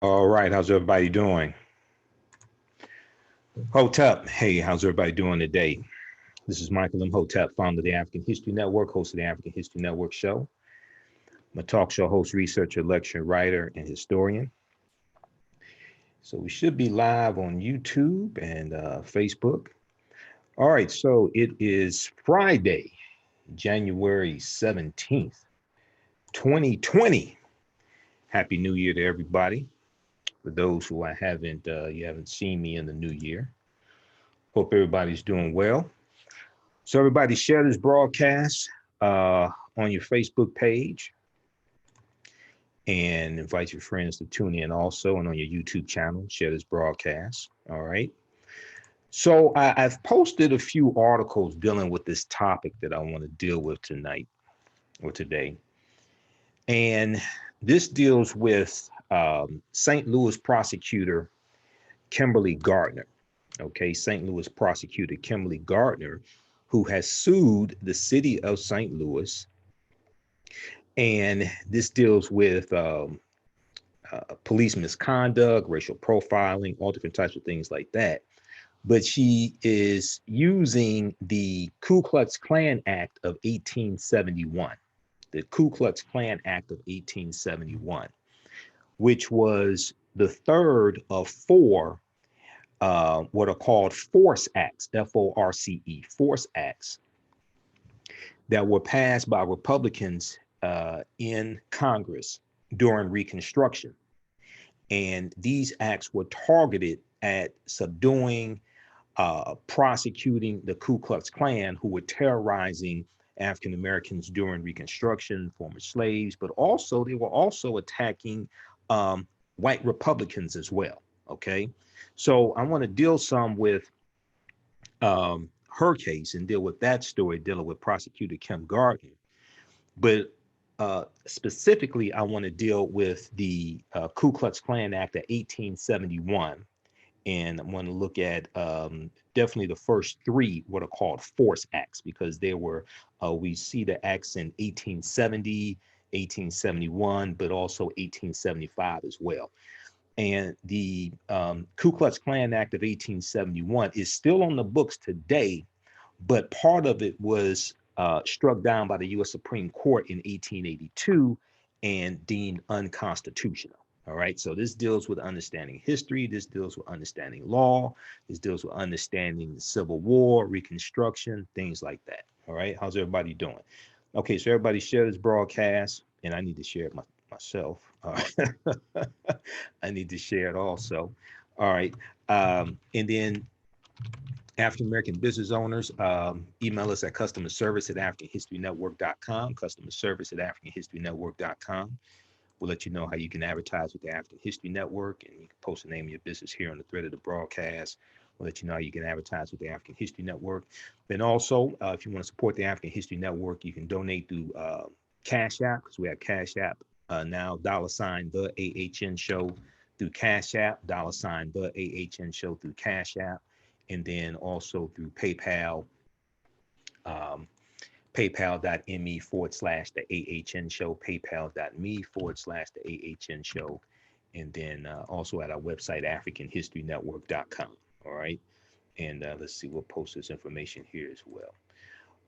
All right, how's everybody doing? Hotep, hey, how's everybody doing today? This is Michael M. Hotep, founder of the African History Network, host of the African History Network show. I'm a talk show host, researcher, lecturer, writer, and historian. So we should be live on YouTube and Facebook. All right, so it is Friday, January 17th, 2020. Happy New Year to everybody. For those who you haven't seen me in the new year. Hope everybody's doing well. So everybody share this broadcast on your Facebook page and invite your friends to tune in also, and on your YouTube channel, share this broadcast. All right. So I've posted a few articles dealing with this topic that I want to deal with tonight or today. And this deals with St. Louis prosecutor Kimberly Gardner. Okay, St. Louis prosecutor Kimberly Gardner, who has sued the city of St. Louis. And this deals with police misconduct, racial profiling, all different types of things like that. But she is using the Ku Klux Klan Act of 1871, the Ku Klux Klan Act of 1871, which was the third of four what are called force acts, Force, force acts that were passed by Republicans in Congress during Reconstruction. And these acts were targeted at subduing, prosecuting the Ku Klux Klan, who were terrorizing African Americans during Reconstruction, former slaves, but also they were also attacking white Republicans as well. Okay, so I want to deal some with her case and deal with that story, dealing with prosecutor Kim Gardner. But specifically, I want to deal with the Ku Klux Klan Act of 1871. And I want to look at definitely the first three, what are called force acts, because there were, we see the acts in 1870, 1871, but also 1875 as well. And the Ku Klux Klan Act of 1871 is still on the books today, but part of it was struck down by the U.S. Supreme Court in 1882 and deemed unconstitutional. All right, so this deals with understanding history, this deals with understanding law, this deals with understanding the Civil War, Reconstruction, things like that. All right, how's everybody doing? Okay, so everybody share this broadcast, and I need to share it myself. All right, I need to share it also. All right, and then African American business owners, email us at customer service at AfricanHistoryNetwork.com, customer service at AfricanHistoryNetwork.com. We'll let you know how you can advertise with the African History Network, and you can post the name of your business here on the thread of the broadcast. We'll let you know how you can advertise with the African History Network. Then also, if you want to support the African History Network, you can donate through Cash App, because we have Cash App now, $ the AHN show through Cash App, $ the AHN show through Cash App, and then also through PayPal, um, paypal.me/the AHN show, paypal.me/the AHN show, and then also at our website, AfricanHistoryNetwork.com. All right. And let's see, we'll post this information here as well.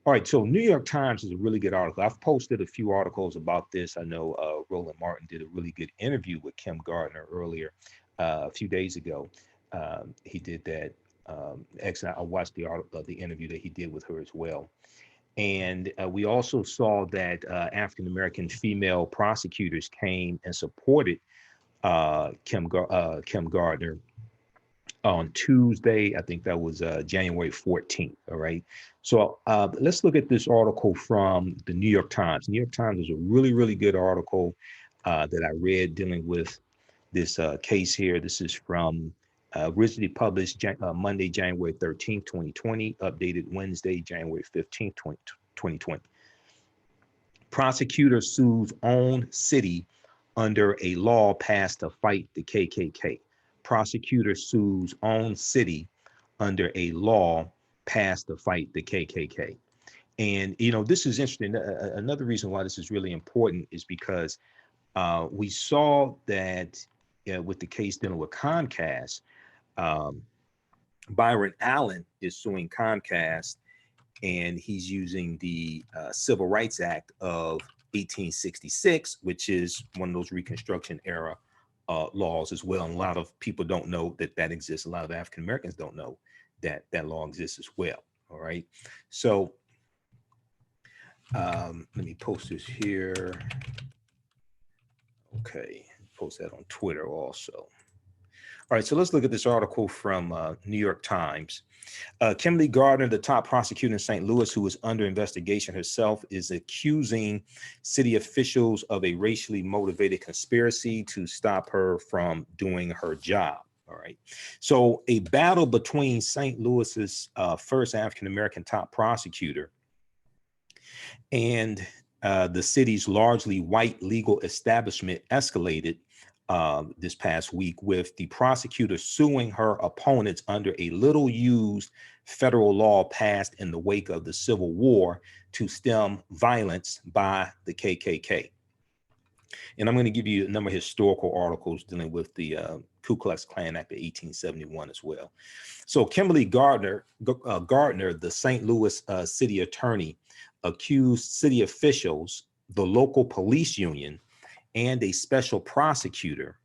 All right, so New York Times is a really good article. I've posted a few articles about this. I know Roland Martin did a really good interview with Kim Gardner earlier, a few days ago. He did that. Excellent. I watched the interview that he did with her as well. And we also saw that African American female prosecutors came and supported Kim Gardner on Tuesday. I think that was January 14th. All right. So let's look at this article from the New York Times. New York Times is a really, really good article that I read dealing with this case here. This is from originally published Monday, January 13th, 2020, updated Wednesday, January 15th, 2020. Prosecutor sues own city under a law passed to fight the KKK. Prosecutor sues own city under a law passed to fight the KKK. And, you know, this is interesting. Another reason why this is really important is because we saw that with the case dealing with Comcast. Um, Byron Allen is suing Comcast, and he's using the Civil Rights Act of 1866, which is one of those Reconstruction era laws as well. And a lot of people don't know that that exists. A lot of African Americans don't know that that law exists as well. All right. So let me post this here. Okay. Post that on Twitter also. All right. So let's look at this article from New York Times. Kimberly Gardner, the top prosecutor in St. Louis, who is under investigation herself, is accusing city officials of a racially motivated conspiracy to stop her from doing her job. All right. So a battle between St. Louis's first African-American top prosecutor and the city's largely white legal establishment escalated this past week, with the prosecutor suing her opponents under a little used federal law passed in the wake of the Civil War to stem violence by the KKK. And I'm going to give you a number of historical articles dealing with the Ku Klux Klan Act of 1871 as well. So Kimberly Gardner, the St. Louis city attorney, accused city officials, the local police union, and a special prosecutor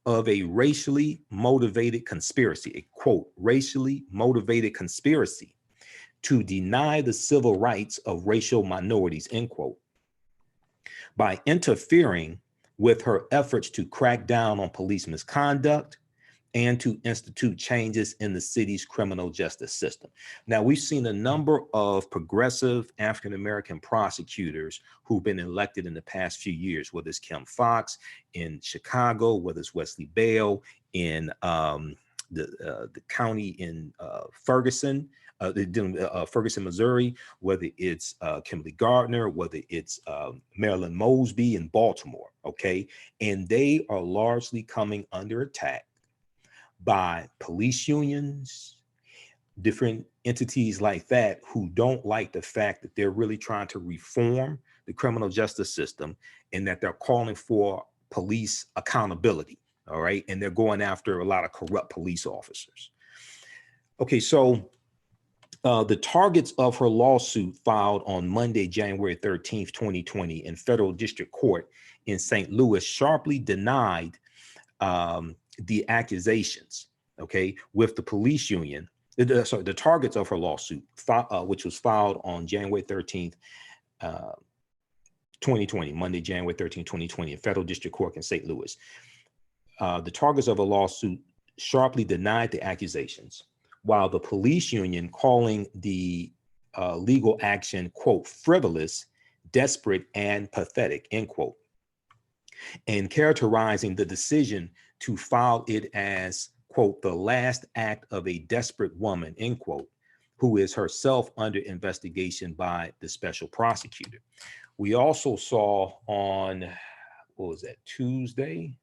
of a racially motivated conspiracy, a quote, racially motivated conspiracy to deny the civil rights of racial minorities, end quote, by interfering with her efforts to crack down on police misconduct and to institute changes in the city's criminal justice system. Now, we've seen a number of progressive African-American prosecutors who've been elected in the past few years, whether it's Kim Foxx in Chicago, whether it's Wesley Bell in the county in Ferguson, Ferguson, Missouri, whether it's Kimberly Gardner, whether it's Marilyn Mosby in Baltimore, okay? And they are largely coming under attack by police unions, different entities like that, who don't like the fact that they're really trying to reform the criminal justice system and that they're calling for police accountability, all right? And they're going after a lot of corrupt police officers. Okay, so the targets of her lawsuit filed on Monday, January 13th, 2020 in federal district court in St. Louis sharply denied the accusations, okay, with the police union. Sorry, the targets of her lawsuit, which was filed on January 13th, 2020, Monday, January 13th, 2020, in federal district court in St. Louis. The targets of a lawsuit sharply denied the accusations, while the police union calling the legal action, quote, frivolous, desperate, and pathetic, end quote, and characterizing the decision to file it as, quote, the last act of a desperate woman, end quote, who is herself under investigation by the special prosecutor. We also saw on, what was that, Tuesday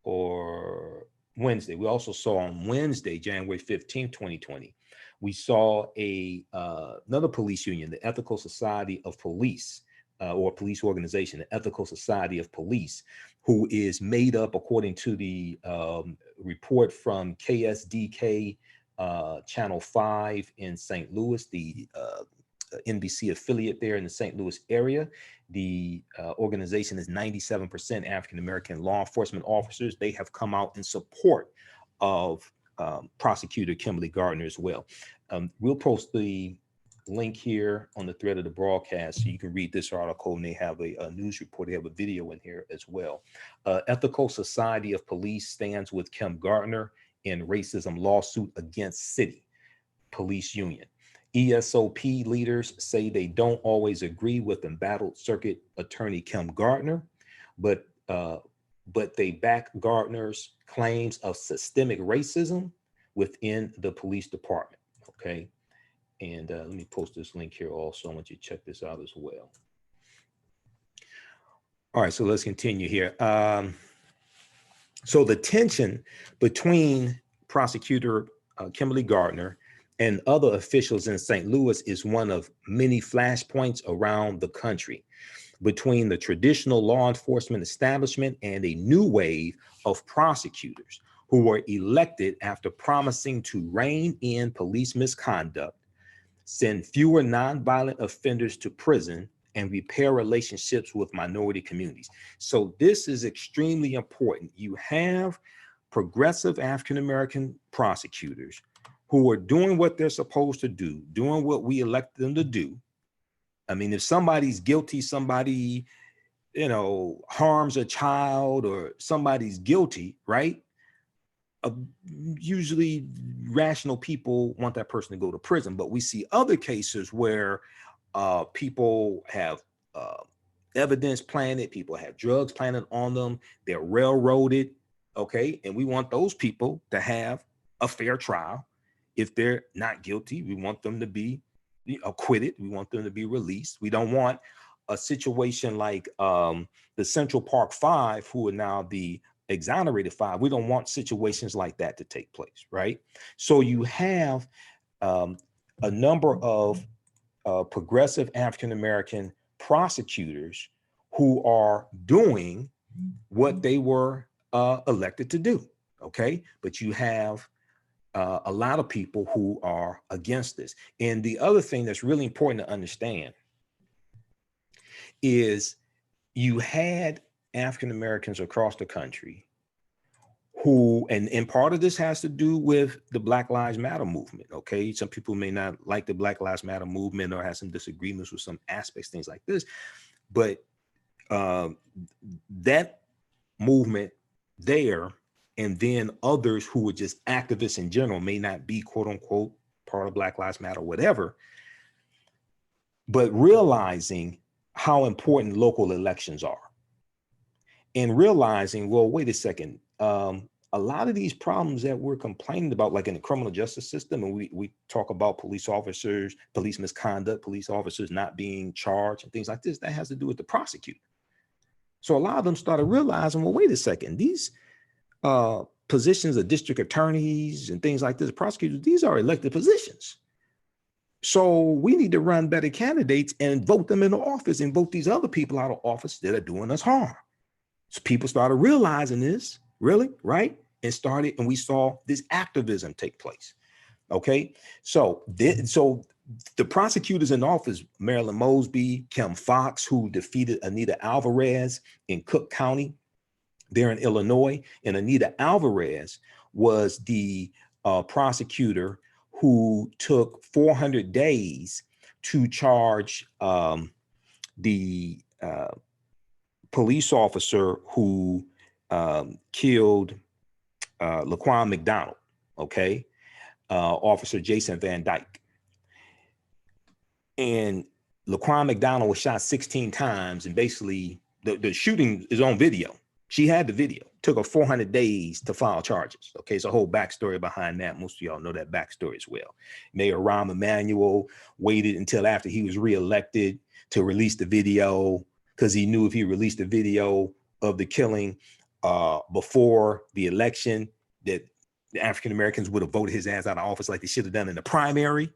or Wednesday? We also saw on Wednesday, January 15th, 2020, we saw another police union, the Ethical Society of Police, or police organization, the Ethical Society of Police, who is made up, according to the report from KSDK Channel 5 in St. Louis, the NBC affiliate there in the St. Louis area. The organization is 97% African-American law enforcement officers. They have come out in support of prosecutor Kimberly Gardner as well. We'll post the link here on the thread of the broadcast so you can read this article, and they have a news report. They have a video in here as well. Ethical Society of Police stands with Kim Gardner in racism lawsuit against city police union. ESOP leaders say they don't always agree with embattled circuit attorney Kim Gardner, but they back Gardner's claims of systemic racism within the police department, okay? And let me post this link here also. I want you to check this out as well. All right, so let's continue here. So the tension between prosecutor Kimberly Gardner and other officials in St. Louis is one of many flashpoints around the country. between the traditional law enforcement establishment and a new wave of prosecutors who were elected after promising to rein in police misconduct, send fewer nonviolent offenders to prison, and repair relationships with minority communities. So this is extremely important. You have progressive African-American prosecutors who are doing what they're supposed to do, doing what we elected them to do. I mean, if somebody's guilty, somebody, harms a child or somebody's guilty, right? Usually rational people want that person to go to prison, but we see other cases where people have evidence planted, people have drugs planted on them, they're railroaded, okay? And we want those people to have a fair trial. If they're not guilty, we want them to be acquitted. We want them to be released. We don't want a situation like the Central Park Five, who are now the exonerated five. We don't want situations like that to take place, right? So you have a number of progressive African-American prosecutors who are doing what they were elected to do, okay? But you have a lot of people who are against this. And the other thing that's really important to understand is you had African Americans across the country who, and part of this has to do with the Black Lives Matter movement, okay? Some people may not like the Black Lives Matter movement or have some disagreements with some aspects, things like this, but that movement there, and then others who were just activists in general, may not be quote unquote part of Black Lives Matter, whatever, but realizing how important local elections are and realizing, well, wait a second, a lot of these problems that we're complaining about, like in the criminal justice system, and we talk about police officers, police misconduct, police officers not being charged and things like this, that has to do with the prosecutor. So a lot of them started realizing, well, wait a second, these positions of district attorneys and things like this, prosecutors, these are elected positions. So we need to run better candidates and vote them into office and vote these other people out of office that are doing us harm. So people started realizing this, really, right? And we saw this activism take place. Okay, so the prosecutors in office, Marilyn Mosby, Kim Foxx, who defeated Anita Alvarez in Cook County there in Illinois, and Anita Alvarez was the prosecutor who took 400 days to charge the police officer who killed Laquan McDonald, okay? Officer Jason Van Dyke. And Laquan McDonald was shot 16 times, and basically the shooting is on video. She had the video. Took her 400 days to file charges. Okay, it's a whole backstory behind that. Most of y'all know that backstory as well. Mayor Rahm Emanuel waited until after he was reelected to release the video, because he knew if he released the video of the killing before the election, that the African Americans would have voted his ass out of office like they should have done in the primary.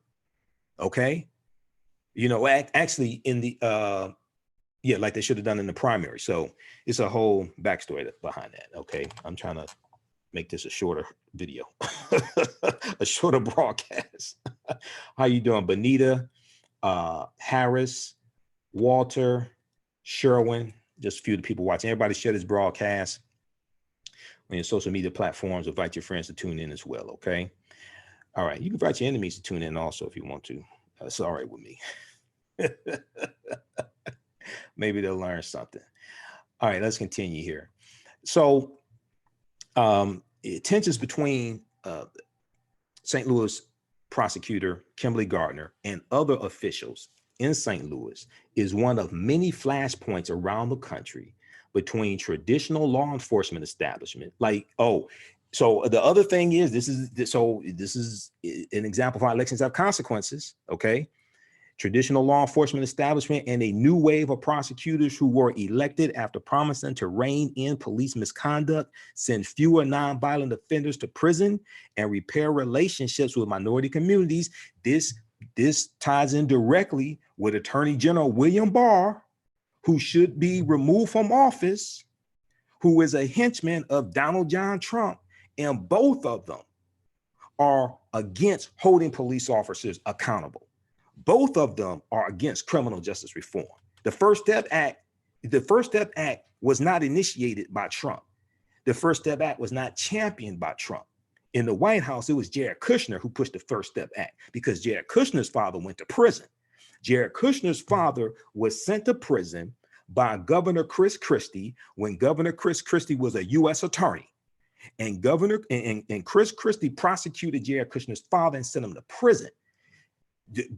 Okay, actually in the like they should have done in the primary. So it's a whole backstory behind that. Okay, I'm trying to make this a shorter video, a shorter broadcast. How you doing, Benita, Harris, Walter, Sherwin? Just a few of the people watching. Everybody share this broadcast on your social media platforms. Invite your friends to tune in as well. Okay. All right. You can invite your enemies to tune in also if you want to. It's all right with me. Maybe they'll learn something. All right, let's continue here. So tensions between St. Louis prosecutor Kimberly Gardner and other officials in St. Louis is one of many flashpoints around the country between traditional law enforcement establishment. So the other thing is, this is an example of how elections have consequences, okay? Traditional law enforcement establishment and a new wave of prosecutors who were elected after promising to rein in police misconduct, send fewer nonviolent offenders to prison, and repair relationships with minority communities. This ties in directly with Attorney General William Barr, who should be removed from office, who is a henchman of Donald John Trump, and both of them are against holding police officers accountable. Both of them are against criminal justice reform. The First Step Act was not initiated by Trump. The First Step Act was not championed by Trump. In the White House, it was Jared Kushner who pushed the First Step Act because Jared Kushner's father went to prison. Jared Kushner's father was sent to prison by Governor Chris Christie when Governor Chris Christie was a U.S. attorney. And Chris Christie prosecuted Jared Kushner's father and sent him to prison.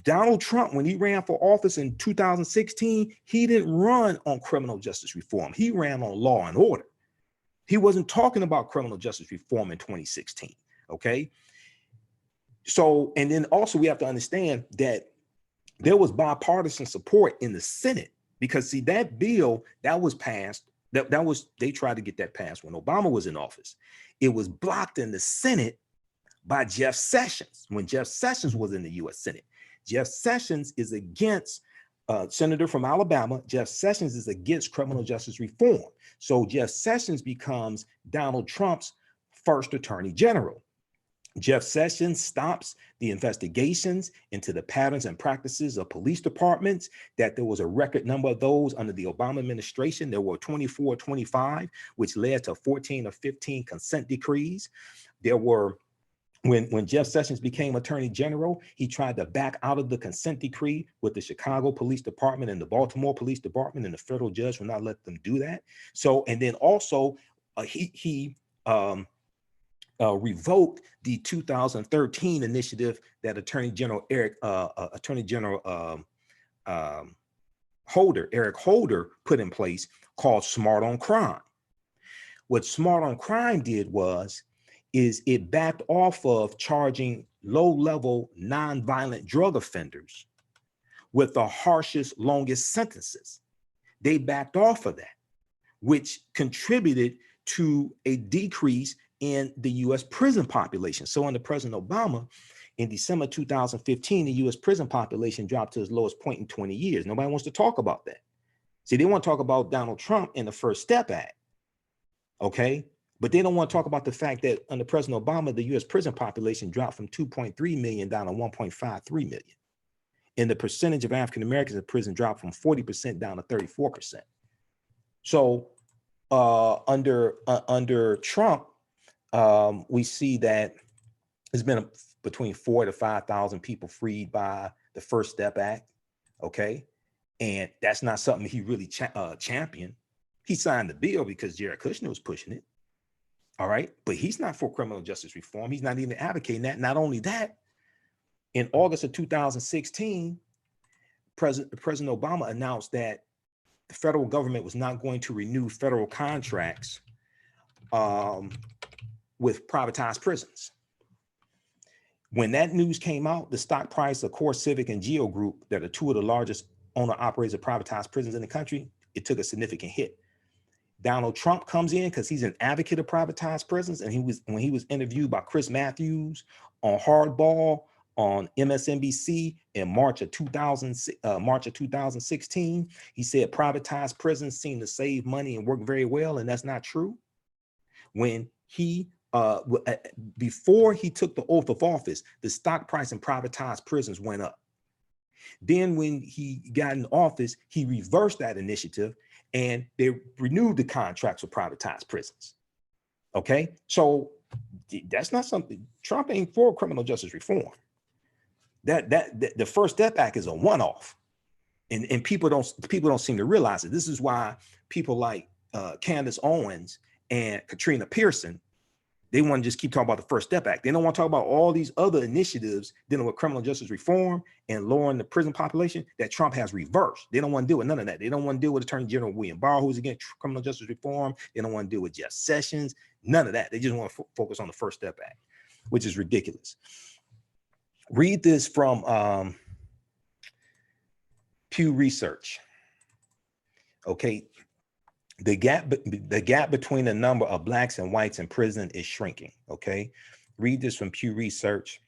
Donald Trump, when he ran for office in 2016, he didn't run on criminal justice reform. He ran on law and order. He wasn't talking about criminal justice reform in 2016. Okay. So, and then also we have to understand that there was bipartisan support in the Senate because see that bill that was passed, they tried to get that passed when Obama was in office. It was blocked in the Senate by Jeff Sessions when Jeff Sessions was in the U.S. Senate. Jeff Sessions is against senator from Alabama. Jeff Sessions is against criminal justice reform. So Jeff Sessions becomes Donald Trump's first attorney general. Jeff Sessions stops the investigations into the patterns and practices of police departments, that there was a record number of those under the Obama administration. There were 24 or 25, which led to 14 or 15 consent decrees. There were, when Jeff Sessions became attorney general, he tried to back out of the consent decree with the Chicago Police Department and the Baltimore Police Department, and the federal judge would not let them do that. So, and then also he revoked the 2013 initiative that Attorney General Eric Holder put in place called Smart on Crime. What Smart on Crime did is it backed off of charging low-level nonviolent drug offenders with the harshest, longest sentences. They backed off of that, which contributed to a decrease in the U.S. prison population. So under President Obama, in December 2015, the U.S. prison population dropped to its lowest point in 20 years. Nobody wants to talk about that. See, they want to talk about Donald Trump and the First Step Act, okay? But they don't want to talk about the fact that under President Obama, the U.S. prison population dropped from 2.3 million down to 1.53 million. And the percentage of African Americans in prison dropped from 40% down to 34%. So under Trump, we see that there's been between 4,000 to 5,000 people freed by the First Step Act, okay? And that's not something he really championed. He signed the bill because Jared Kushner was pushing it, all right? But he's not for criminal justice reform. He's not even advocating that. Not only that, in August of 2016, President Obama announced that the federal government was not going to renew federal contracts with privatized prisons. When that news came out, the stock price of Core Civic and Geo Group, that are two of the largest owner-operators of privatized prisons in the country, it took a significant hit. Donald Trump comes in because he's an advocate of privatized prisons, and when he was interviewed by Chris Matthews on Hardball on MSNBC in March of 2016, he said privatized prisons seem to save money and work very well, and that's not true. When he before he took the oath of office, the stock price in privatized prisons went up. Then when he got in office, he reversed that initiative and they renewed the contracts with privatized prisons. Okay, so that's not something. Trump ain't for criminal justice reform. The First Step Act is a one-off, and people don't seem to realize it. This is why people like Candace Owens and Katrina Pearson, they want to just keep talking about the First Step Act. They don't want to talk about all these other initiatives dealing with criminal justice reform and lowering the prison population that Trump has reversed. They don't want to deal with none of that. They don't want to deal with Attorney General William Barr, who's against criminal justice reform. They don't want to deal with Jeff Sessions, none of that. They just want to focus on the First Step Act, which is ridiculous. Read this from Pew Research. Okay. The gap between the number of blacks and whites in prison is shrinking. Okay, read this from Pew Research.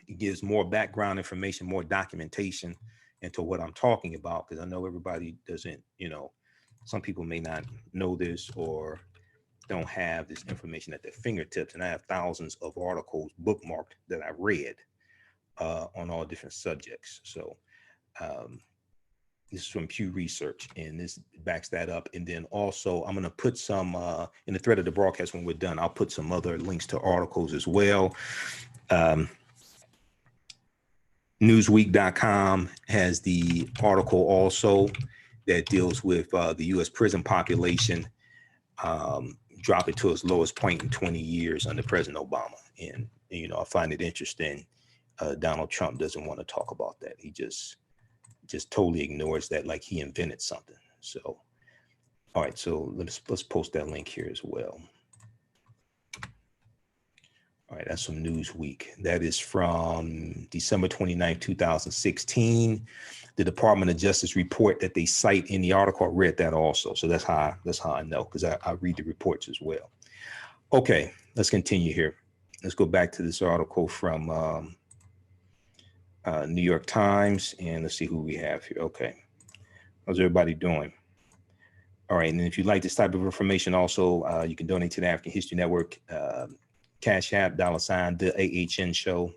It gives more background information, more documentation, into what I'm talking about, because I know everybody doesn't, some people may not know this or don't have this information at their fingertips. And I have thousands of articles bookmarked that I read on all different subjects. So this is from Pew Research, and this backs that up. And then also I'm going to put some in the thread of the broadcast when we're done. I'll put some other links to articles as well. Newsweek.com has the article also that deals with the U.S. prison population dropping to its lowest point in 20 years under President Obama. And, I find it interesting. Donald Trump doesn't want to talk about that. He just totally ignores that like he invented something. So, all right, so let's post that link here as well. All right, that's from Newsweek. That is from December 29th, 2016. The Department of Justice report that they cite in the article, I read that also. So that's how I know, because I read the reports as well. Okay, let's continue here. Let's go back to this article from New York Times, and let's see who we have here. Okay, how's everybody doing? All right, and if you'd like this type of information also, you can donate to the African History Network, Cash App, $ the AHN show,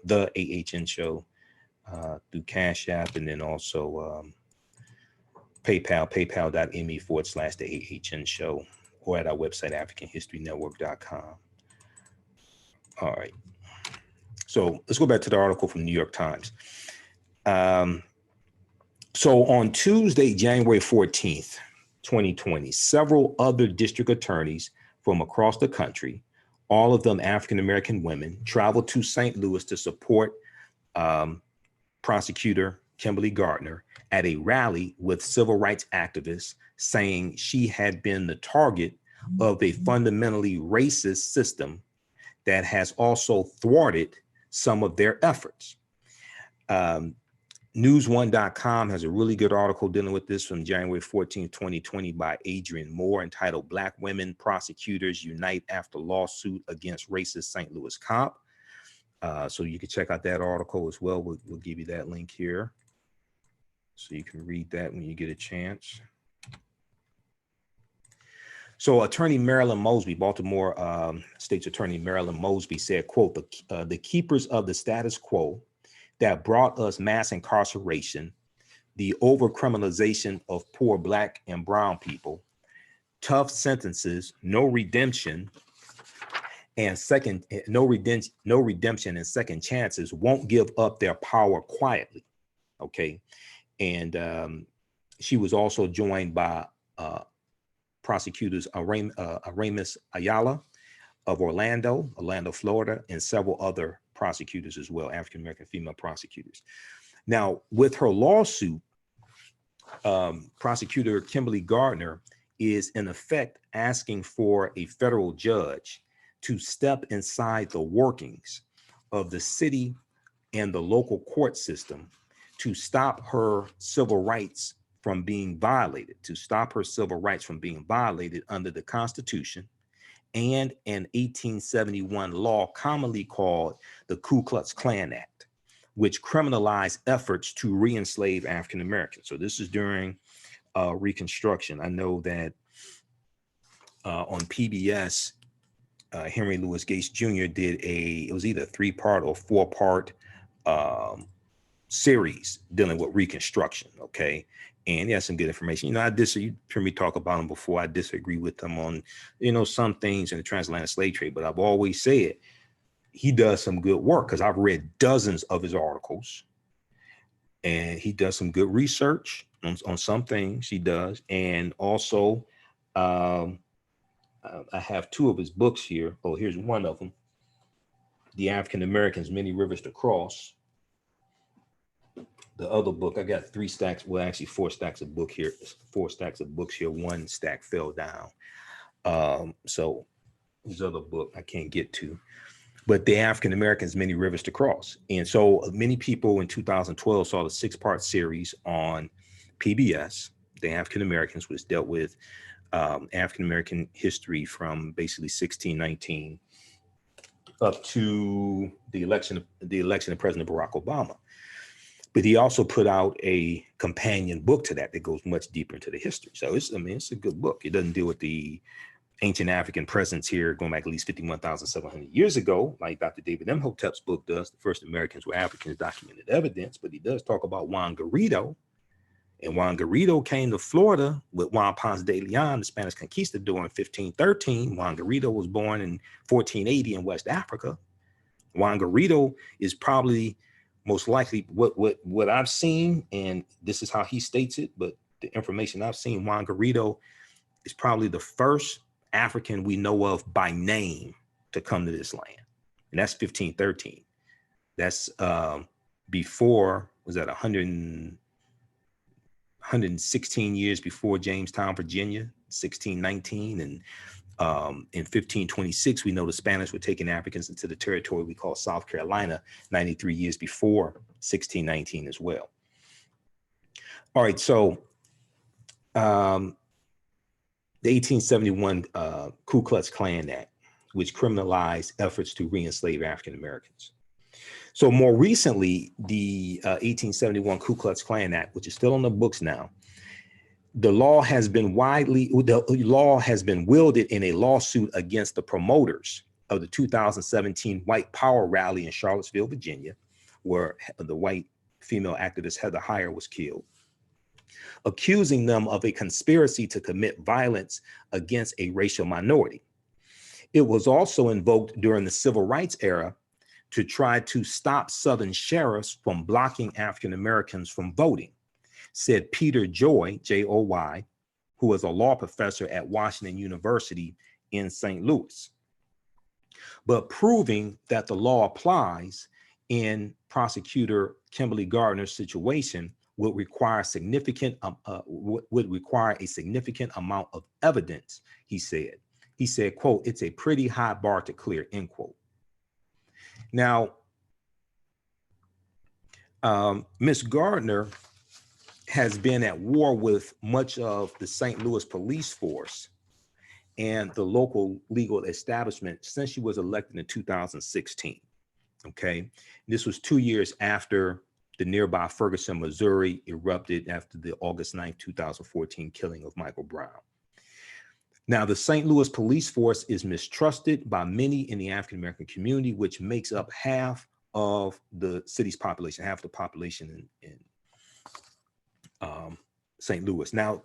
through Cash App, and then also PayPal, paypal.me/the AHN show, or at our website, AfricanHistoryNetwork.com. All right. So let's go back to the article from New York Times. So on Tuesday, January 14th, 2020, several other district attorneys from across the country, all of them African-American women, traveled to St. Louis to support prosecutor Kimberly Gardner at a rally with civil rights activists, saying she had been the target of a fundamentally racist system that has also thwarted some of their efforts. News1.com has a really good article dealing with this from January 14, 2020 by Adrian Moore, entitled "Black Women Prosecutors Unite After Lawsuit Against Racist St. Louis Cop." So you can check out that article as well. We'll give you that link here, so you can read that when you get a chance. So Attorney Marilyn Mosby, Baltimore State's Attorney Marilyn Mosby said, quote, the keepers of the status quo that brought us mass incarceration, the over-criminalization of poor Black and brown people, tough sentences, no redemption and second chances won't give up their power quietly. Okay. And she was also joined by prosecutors Aramis Ayala of Orlando, Florida, and several other prosecutors as well, African-American female prosecutors. Now, with her lawsuit, prosecutor Kimberly Gardner is in effect asking for a federal judge to step inside the workings of the city and the local court system to stop her civil rights from being violated, under the Constitution and an 1871 law commonly called the Ku Klux Klan Act, which criminalized efforts to re-enslave African Americans. So this is during Reconstruction. I know that on PBS, Henry Louis Gates Jr. did it was either a 3-part or 4-part series dealing with Reconstruction, okay? And he has some good information. You heard me talk about him before. I disagree with him on, some things in the transatlantic slave trade, but I've always said he does some good work, because I've read dozens of his articles, and he does some good research on some things he does. And also, I have 2 of his books here. Oh, here's one of them. The African Americans, Many Rivers to Cross. The other book, I got 3 stacks, well, actually 4 stacks of book here, 4 stacks of books here. 1 stack fell down. So his other book I can't get to, but the African Americans, Many Rivers to Cross. And so many people in 2012 saw the 6-part series on PBS, the African Americans, which dealt with African American history from basically 1619 up to the election of President Barack Obama. But he also put out a companion book to that goes much deeper into the history. So it's a good book. It doesn't deal with the ancient African presence here going back at least 51,700 years ago, like Dr. David Imhotep's book does. The first Americans were Africans, documented evidence, but he does talk about Juan Garrido. And Juan Garrido came to Florida with Juan Ponce de Leon, the Spanish conquistador, in 1513. Juan Garrido was born in 1480 in West Africa. Juan Garrido is probably most likely what I've seen, and this is how he states it, but the information I've seen, Juan Garrido is probably the first African we know of by name to come to this land. And that's 1513. That's before, was that 116 years before Jamestown, Virginia, 1619. And in 1526, we know the Spanish were taking Africans into the territory we call South Carolina, 93 years before 1619 as well. All right, so the 1871 Ku Klux Klan Act, which criminalized efforts to re-enslave African Americans. So more recently, the 1871 Ku Klux Klan Act, which is still on the books now, the law has been wielded in a lawsuit against the promoters of the 2017 White Power rally in Charlottesville, Virginia, where the white female activist Heather Heyer was killed, accusing them of a conspiracy to commit violence against a racial minority. It was also invoked during the civil rights era to try to stop Southern sheriffs from blocking African Americans from voting, said Peter Joy, J-O-Y, who is a law professor at Washington University in St. Louis. But proving that the law applies in prosecutor Kimberly Gardner's situation would require a significant amount of evidence, he said. He said, quote, "It's a pretty high bar to clear," end quote. Now, Ms. Gardner has been at war with much of the St. Louis police force and the local legal establishment since she was elected in 2016. Okay, this was 2 years after the nearby Ferguson, Missouri erupted after the August 9th, 2014 killing of Michael Brown. Now, the St. Louis police force is mistrusted by many in the African-American community, which makes up half of the city's population, half the population in St. Louis. Now,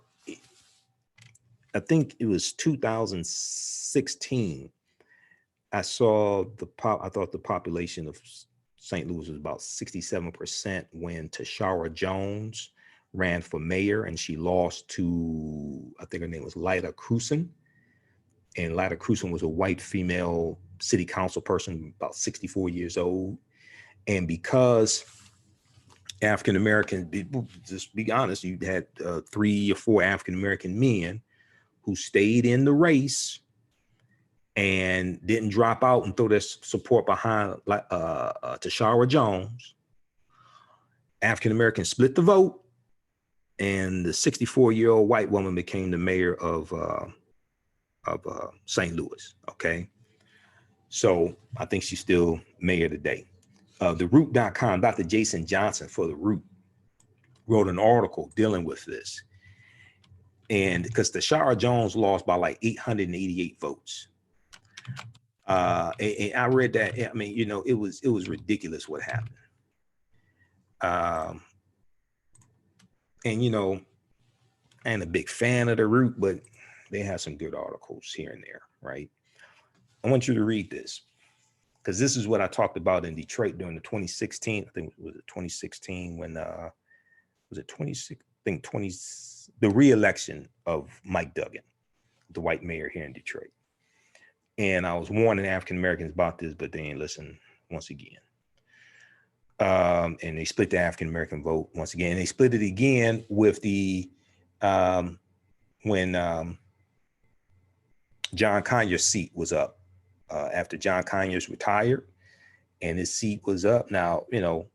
I think it was 2016. I thought the population of St. Louis was about 67% when Tashara Jones ran for mayor, and she lost to, I think her name was Lyda Crewson. And Lyda Crewson was a white female city council person, about 64 years old. And because African-American people, just be honest, you had 3 or 4 African-American men who stayed in the race and didn't drop out and throw their support behind Tashara Jones. African-Americans split the vote, and the 64-year-old white woman became the mayor of St. Louis, okay? So I think she's still mayor today. TheRoot.com, Dr. Jason Johnson for The Root wrote an article dealing with this. And because Tashara Jones lost by like 888 votes. And I read that, I mean, you know, it was ridiculous what happened. And, you know, I ain't a big fan of The Root, but they have some good articles here and there, right? I want you to read this, because this is what I talked about in Detroit during the 2016, I think it was 2016 when, was it 26? I think the re-election of Mike Duggan, the white mayor here in Detroit. And I was warning African Americans about this, but they ain't listen once again. And they split the African American vote once again. And they split it again with the when John Conyers' seat was up after John Conyers retired, and his seat was up. Now, you know,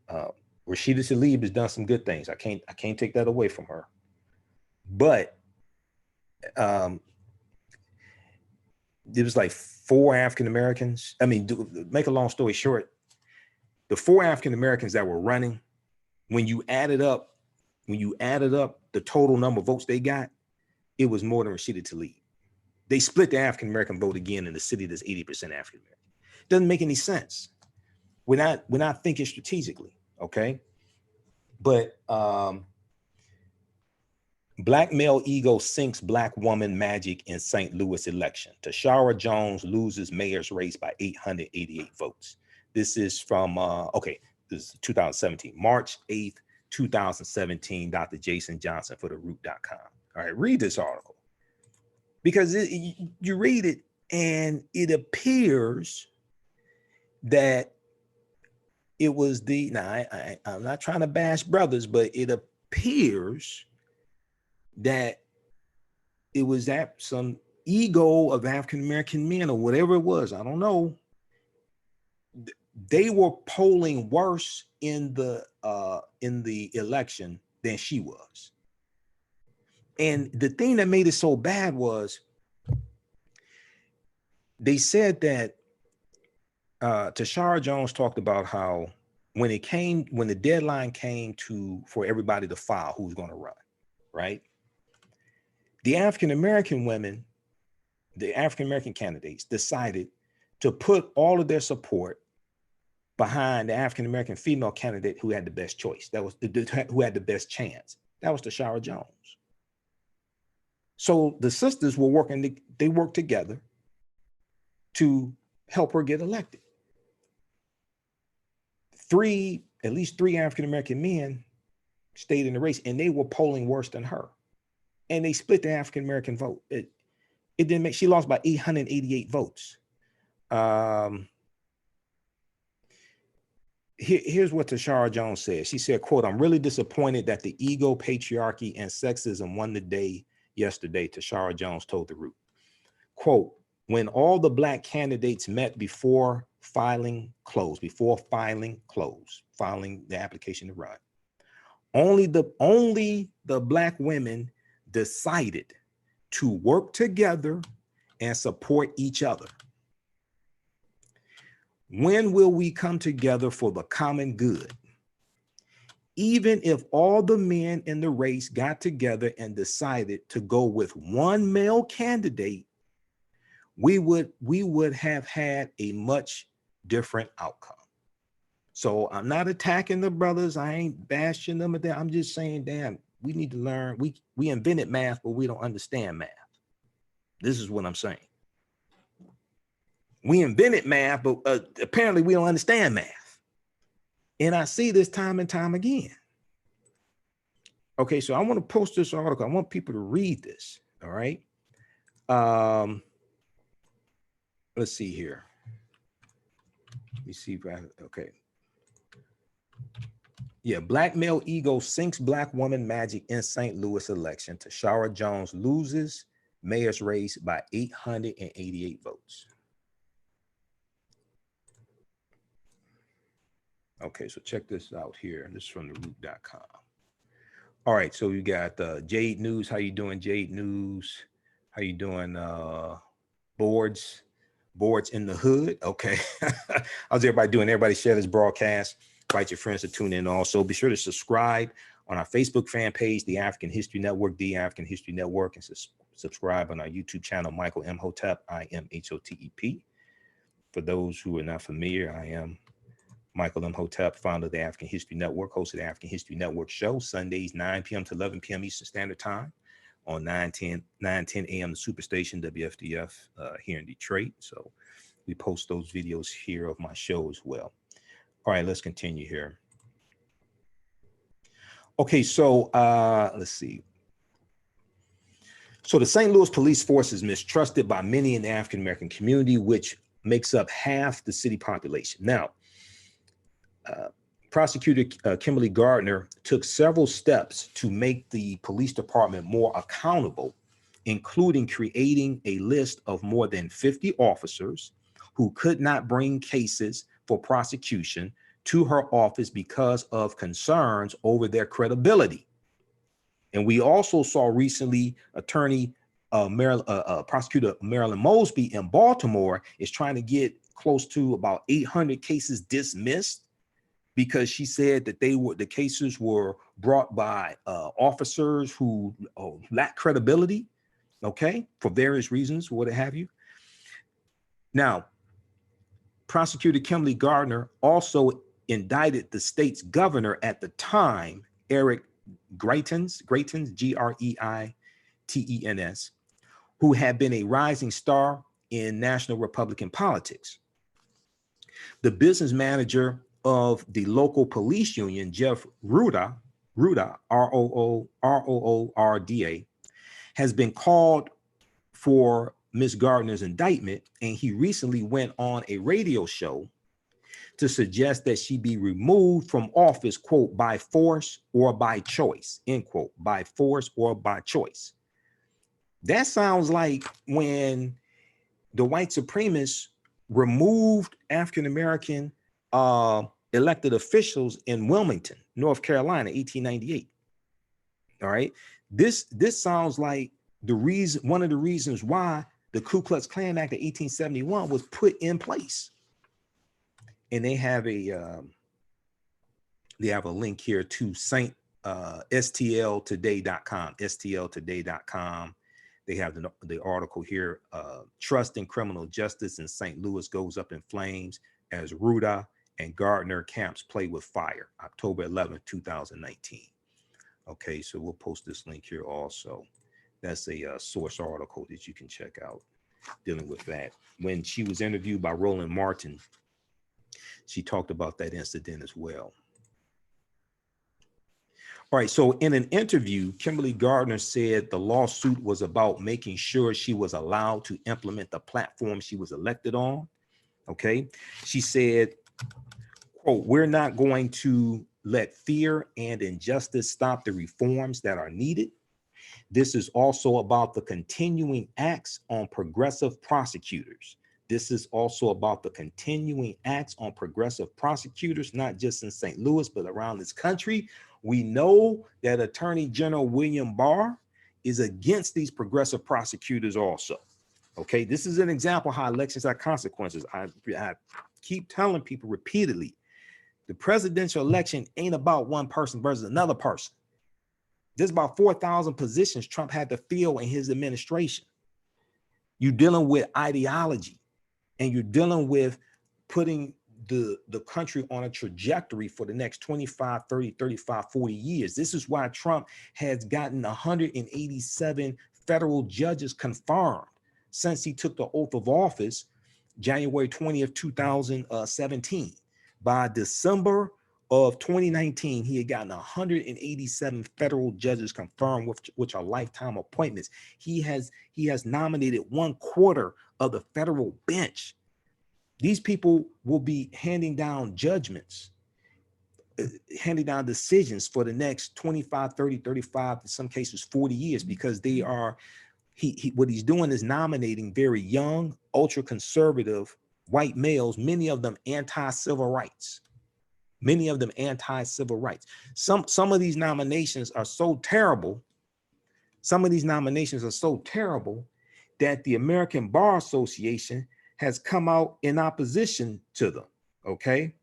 Rashida Tlaib has done some good things. I can't take that away from her, but there was like 4 African Americans. I mean, make a long story short, the 4 African Americans that were running, when you added up the total number of votes they got, it was more than Rashida Tlaib. They split the African American vote again in the city that's 80% African American. Doesn't make any sense. We're not thinking strategically, okay? But black male ego sinks black woman magic in St. Louis election. Tashara Jones loses mayor's race by 888 votes. This is from this is 2017, March 8th, 2017, Dr. Jason Johnson for theroot.com. All right, read this article, because you read it and it appears that it was the, now I'm not trying to bash brothers, but it appears that it was that some ego of African-American men or whatever it was, I don't know, they were polling worse in the election than she was. And the thing that made it so bad was they said that Tashara Jones talked about how when the deadline came for everybody to file who's going to run, right? The African-American women, the African-American candidates decided to put all of their support behind the African-American female candidate who had the best choice. That was who had the best chance. That was Tashara Jones. So the sisters were working, they worked together to help her get elected. At least three African-American men stayed in the race, and they were polling worse than her. And they split the African-American vote. It didn't make, she lost by 888 votes. Here's what Tashara Jones said. She said, quote, "I'm really disappointed that the ego, patriarchy, and sexism won the day yesterday," Tashara Jones told The Root. Quote, "When all the black candidates met before filing the application to run, only the black women decided to work together and support each other. When will we come together for the common good? Even if all the men in the race got together and decided to go with one male candidate, we would have had a much different outcome." So I'm not attacking the brothers. I ain't bashing them at that. I'm just saying, damn, we need to learn. We invented math, but we don't understand math. This is what I'm saying. We invented math, but apparently we don't understand math. And I see this time and time again. Okay, so I want to post this article. I want people to read this, all right? Let's see here. Let me see if okay. Yeah, black male ego sinks black woman magic in St. Louis election. Tashara Jones loses mayor's race by 888 votes. Okay, so check this out here. This is from theroot.com. All right, so you got Jade News. How you doing, Jade News? How you doing, boards in the hood? Okay. How's everybody doing? Everybody share this broadcast. Invite your friends to tune in also. Be sure to subscribe on our Facebook fan page, The African History Network, The African History Network, and subscribe on our YouTube channel, Michael Imhotep, Imhotep. For those who are not familiar, I am Michael Imhotep, founder of the African History Network, host of the African History Network show, Sundays, 9 p.m. to 11 p.m. Eastern Standard Time on 9:10 a.m. the Superstation, WFDF, here in Detroit. So we post those videos here of my show as well. All right, let's continue here. Okay, so let's see. So the St. Louis police force is mistrusted by many in the African-American community, which makes up half the city population. Now, Prosecutor Kimberly Gardner took several steps to make the police department more accountable, including creating a list of more than 50 officers who could not bring cases for prosecution to her office because of concerns over their credibility. And we also saw recently Prosecutor Marilyn Mosby in Baltimore is trying to get close to about 800 cases dismissed because she said that the cases were brought by officers who lack credibility, okay, for various reasons, what have you. Now, Prosecutor Kimberly Gardner also indicted the state's governor at the time, Eric Greitens, Greitens, who had been a rising star in national Republican politics. The business manager of the local police union, Jeff Ruda, R-O-O-R-D-A, has been called for Ms. Gardner's indictment, and he recently went on a radio show to suggest that she be removed from office, quote, by force or by choice, end quote, by force or by choice. That sounds like when the white supremacists removed African-American elected officials in Wilmington, North Carolina, 1898. All right. This sounds like one of the reasons why the Ku Klux Klan Act of 1871 was put in place. And they have a link here to stltoday.com. They have the article here, Trust in Criminal Justice in St. Louis Goes Up in Flames as Ruda and Gardner camps play with fire, October 11th, 2019. Okay, so we'll post this link here also. That's a source article that you can check out dealing with that. When she was interviewed by Roland Martin, she talked about that incident as well. All right, so in an interview, Kimberly Gardner said the lawsuit was about making sure she was allowed to implement the platform she was elected on. Okay, she said, quote, "We're not going to let fear and injustice stop the reforms that are needed. This is also about the continuing acts on progressive prosecutors. This is also about the continuing acts on progressive prosecutors, not just in St. Louis, but around this country. We know that Attorney General William Barr is against these progressive prosecutors also." Okay, this is an example how elections have consequences. I keep telling people repeatedly, the presidential election ain't about one person versus another person. There's about 4,000 positions Trump had to fill in his administration. You're dealing with ideology, and you're dealing with putting the country on a trajectory for the next 25, 30, 35, 40 years. This is why Trump has gotten 187 federal judges confirmed since he took the oath of office, January 20th, 2017. By December of 2019, he had gotten 187 federal judges confirmed, which are lifetime appointments. He has nominated 1/4 of the federal bench. These people will be handing down judgments, handing down decisions for the next 25, 30, 35, in some cases 40 years, because they are, what he's doing is nominating very young, ultra conservative white males, many of them anti-civil rights. Many of them anti-civil rights. Some of these nominations are so terrible. Some of these nominations are so terrible that the American Bar Association has come out in opposition to them. Okay.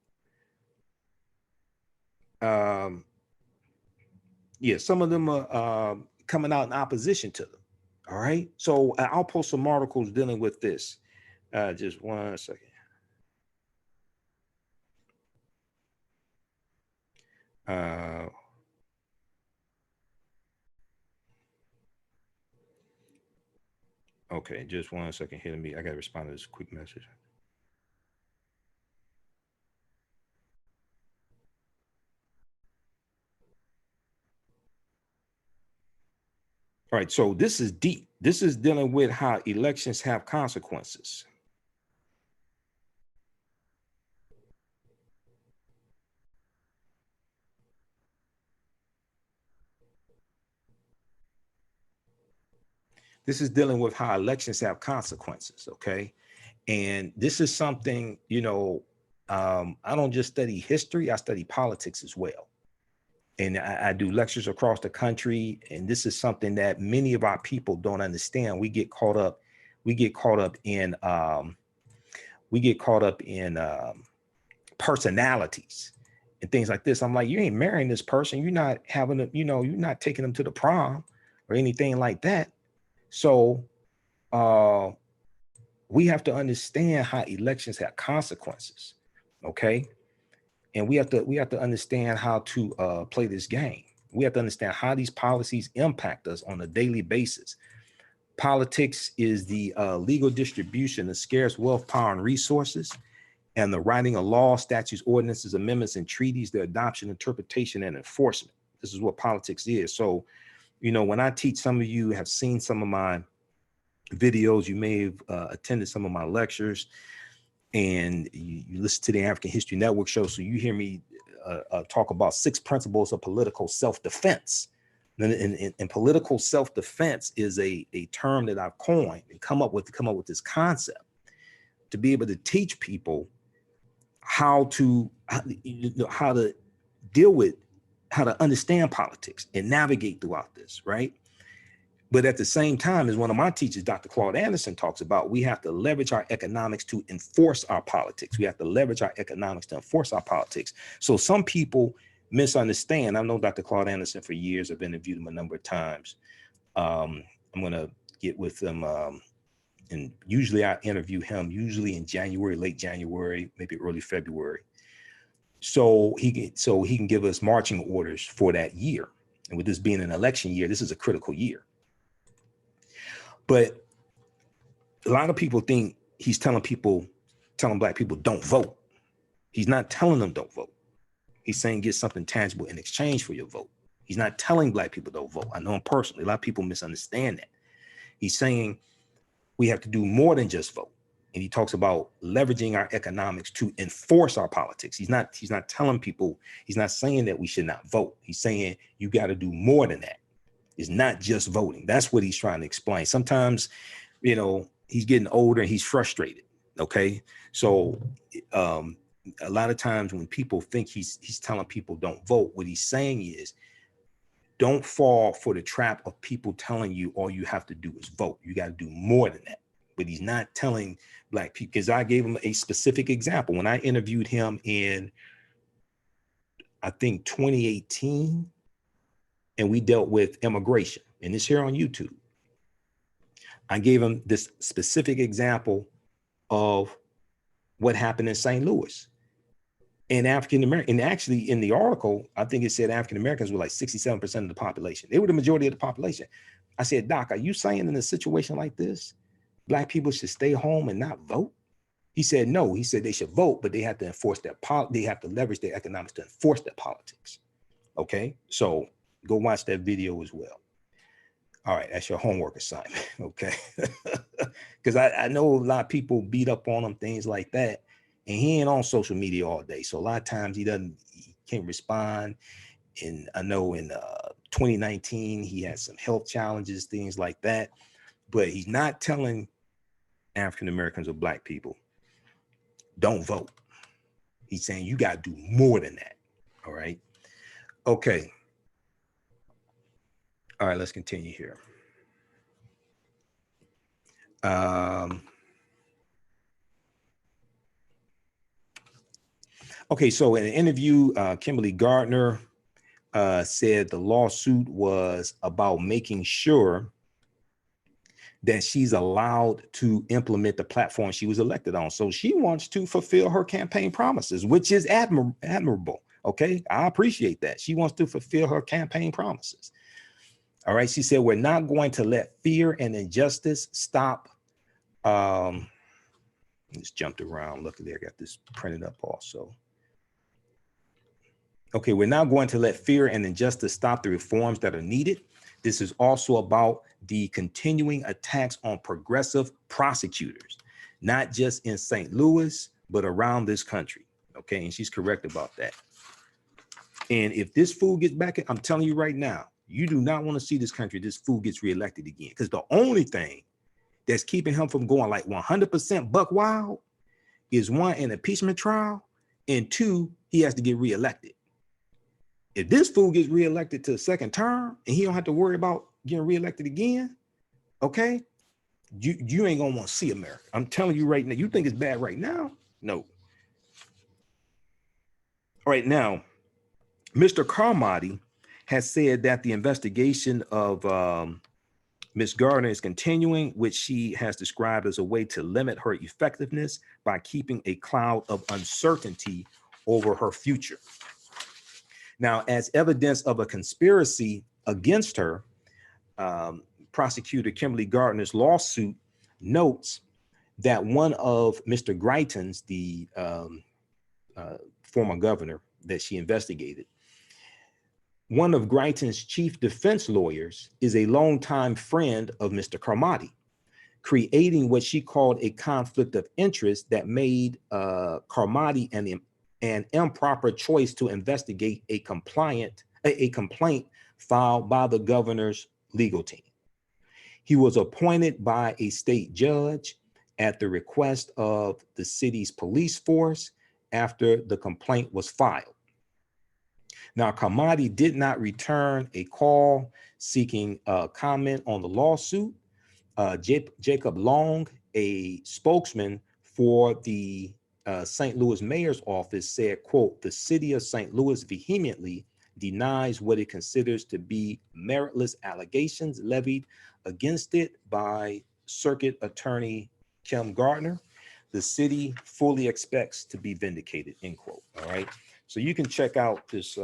Yeah, some of them are coming out in opposition to them. All right. So I'll post some articles dealing with this. Just one second. Okay, just one second here. I got to respond to this quick message. All right, so this is deep. This is dealing with how elections have consequences. This is dealing with how elections have consequences, okay? And this is something, you know, I don't just study history, I study politics as well. And I do lectures across the country, and this is something that many of our people don't understand. We get caught up in personalities and things like this. I'm like, you ain't marrying this person. You're not having a, you're not taking them to the prom or anything like that. So we have to understand how elections have consequences. Okay. And we have to understand how to play this game. We have to understand how these policies impact us on a daily basis. Politics is the legal distribution of scarce wealth, power, and resources, and the writing of laws, statutes, ordinances, amendments, and treaties, their adoption, interpretation, and enforcement. This is what politics is. So, when I teach, some of you have seen some of my videos, you may have attended some of my lectures, and you listen to the African History Network show. So you hear me talk about 6 principles of political self-defense. And political self-defense is a term that I've coined and come up with this concept to be able to teach people how to deal with, how to understand politics and navigate throughout this, right? But at the same time, as one of my teachers, Dr. Claude Anderson, talks about, we have to leverage our economics to enforce our politics. We have to leverage our economics to enforce our politics. So some people misunderstand. I know Dr. Claude Anderson for years. I've interviewed him a number of times. I'm going to get with him. And usually I interview him usually in January, late January, maybe early February. So he can give us marching orders for that year. And with this being an election year, this is a critical year. But a lot of people think he's telling Black people don't vote. He's not telling them don't vote. He's saying get something tangible in exchange for your vote. He's not telling Black people don't vote. I know him personally. A lot of people misunderstand that. He's saying we have to do more than just vote. And he talks about leveraging our economics to enforce our politics. He's not telling people, he's not saying that we should not vote. He's saying you got to do more than that. It's not just voting. That's what he's trying to explain. Sometimes, he's getting older and he's frustrated. Okay. So a lot of times when people think he's telling people don't vote, what he's saying is don't fall for the trap of people telling you all you have to do is vote. You got to do more than that. But he's not telling Black people, because I gave him a specific example. When I interviewed him in, I think, 2018, and we dealt with immigration, and it's here on YouTube. I gave him this specific example of what happened in St. Louis. And African-American, and actually in the article, I think it said African-Americans were like 67% of the population. They were the majority of the population. I said, Doc, are you saying in a situation like this, Black people should stay home and not vote? He said, no. He said they should vote, but they have to enforce they have to leverage their economics to enforce their politics. Okay, so go watch that video as well. All right, that's your homework assignment, okay? Because I know a lot of people beat up on him, things like that, and he ain't on social media all day. So a lot of times he can't respond. And I know in 2019, he had some health challenges, things like that. But he's not telling African Americans or Black people, don't vote. He's saying you got to do more than that, all right? Okay. All right, let's continue here. Okay, so in an interview, Kimberly Gardner said the lawsuit was about making sure that she's allowed to implement the platform she was elected on. So she wants to fulfill her campaign promises, which is admirable. Okay, I appreciate that. She wants to fulfill her campaign promises. All right, she said, we're not going to let fear and injustice stop. Just jumped around. Look at there, I got this printed up also. Okay, we're not going to let fear and injustice stop the reforms that are needed. This is also about the continuing attacks on progressive prosecutors, not just in St. Louis, but around this country. Okay, and she's correct about that. And if this fool gets back, I'm telling you right now, you do not want to see this country, this fool gets reelected again. Because the only thing that's keeping him from going like 100% buck wild is, one, an impeachment trial, and two, he has to get reelected. If this fool gets reelected to a second term and he don't have to worry about getting reelected again, okay, you ain't gonna want to see America. I'm telling you right now. You think it's bad right now? No. All right, now, Mr. Carmody has said that the investigation of Ms. Gardner is continuing, which she has described as a way to limit her effectiveness by keeping a cloud of uncertainty over her future. Now, as evidence of a conspiracy against her, prosecutor Kimberly Gardner's lawsuit notes that one of Mr. Greitens, the former governor that she investigated, one of Greitens' chief defense lawyers is a longtime friend of Mr. Carmody, creating what she called a conflict of interest that made Carmody an improper choice to investigate a complaint filed by the governor's legal team. He was appointed by a state judge at the request of the city's police force after the complaint was filed. Now, Carmody did not return a call seeking comment on the lawsuit. Jacob Long, a spokesman for the St. Louis mayor's office, said, quote, "The city of St. Louis vehemently denies what it considers to be meritless allegations levied against it by Circuit Attorney Kim Gardner. The city fully expects to be vindicated," end quote. All right. So you can check out this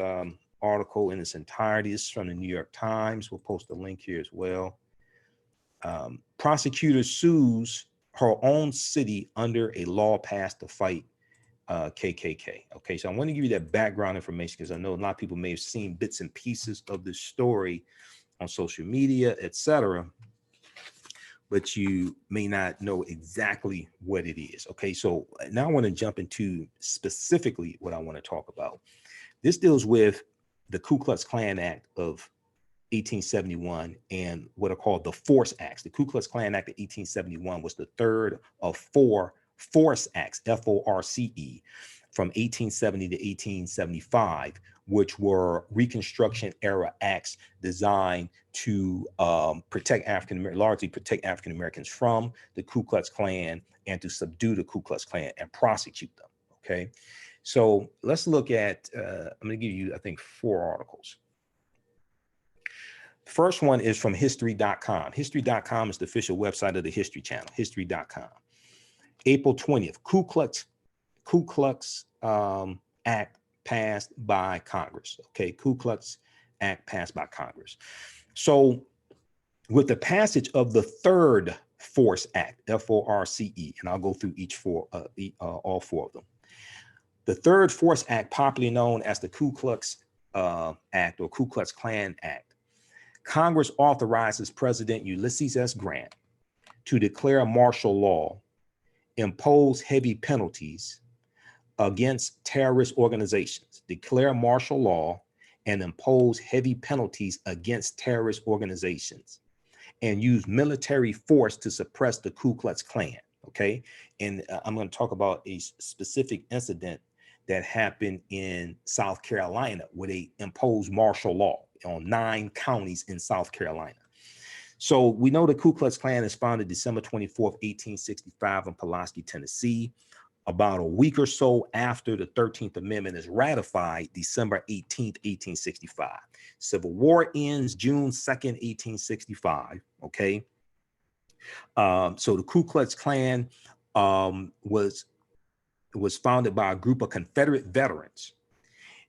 article in its entirety. This is from the New York Times. We'll post a link here as well. Prosecutor sues her own city under a law passed to fight KKK. Okay, so I want to give you that background information because I know a lot of people may have seen bits and pieces of this story on social media, etc., but you may not know exactly what it is. Okay, so now I want to jump into specifically what I want to talk about. This deals with the Ku Klux Klan Act of 1871 and what are called the Force Acts. The Ku Klux Klan Act of 1871 was the third of four Force Acts, F-O-R-C-E, from 1870 to 1875, which were Reconstruction era acts designed to protect largely protect African Americans from the Ku Klux Klan and to subdue the Ku Klux Klan and prosecute them. Okay, so let's look at, I'm going to give you, I think, 4 articles. First one is from history.com. History.com is the official website of the History Channel, history.com. April 20th, Ku Klux Act passed by Congress. Okay, Ku Klux Act passed by Congress. So with the passage of the third Force Act, F-O-R-C-E, and I'll go through all 4 of them. The third Force Act, popularly known as the Ku Klux Act or Ku Klux Klan Act, Congress authorizes President Ulysses S. Grant to declare martial law, impose heavy penalties against terrorist organizations, declare martial law and impose heavy penalties against terrorist organizations, and use military force to suppress the Ku Klux Klan. Okay, and I'm going to talk about a specific incident that happened in South Carolina where they imposed martial law on 9 counties in South Carolina. So we know the Ku Klux Klan is founded December 24th, 1865 in Pulaski, Tennessee. About a week or so after the 13th Amendment is ratified, December 18th, 1865. Civil War ends June 2nd, 1865. Okay. So the Ku Klux Klan was founded by a group of Confederate veterans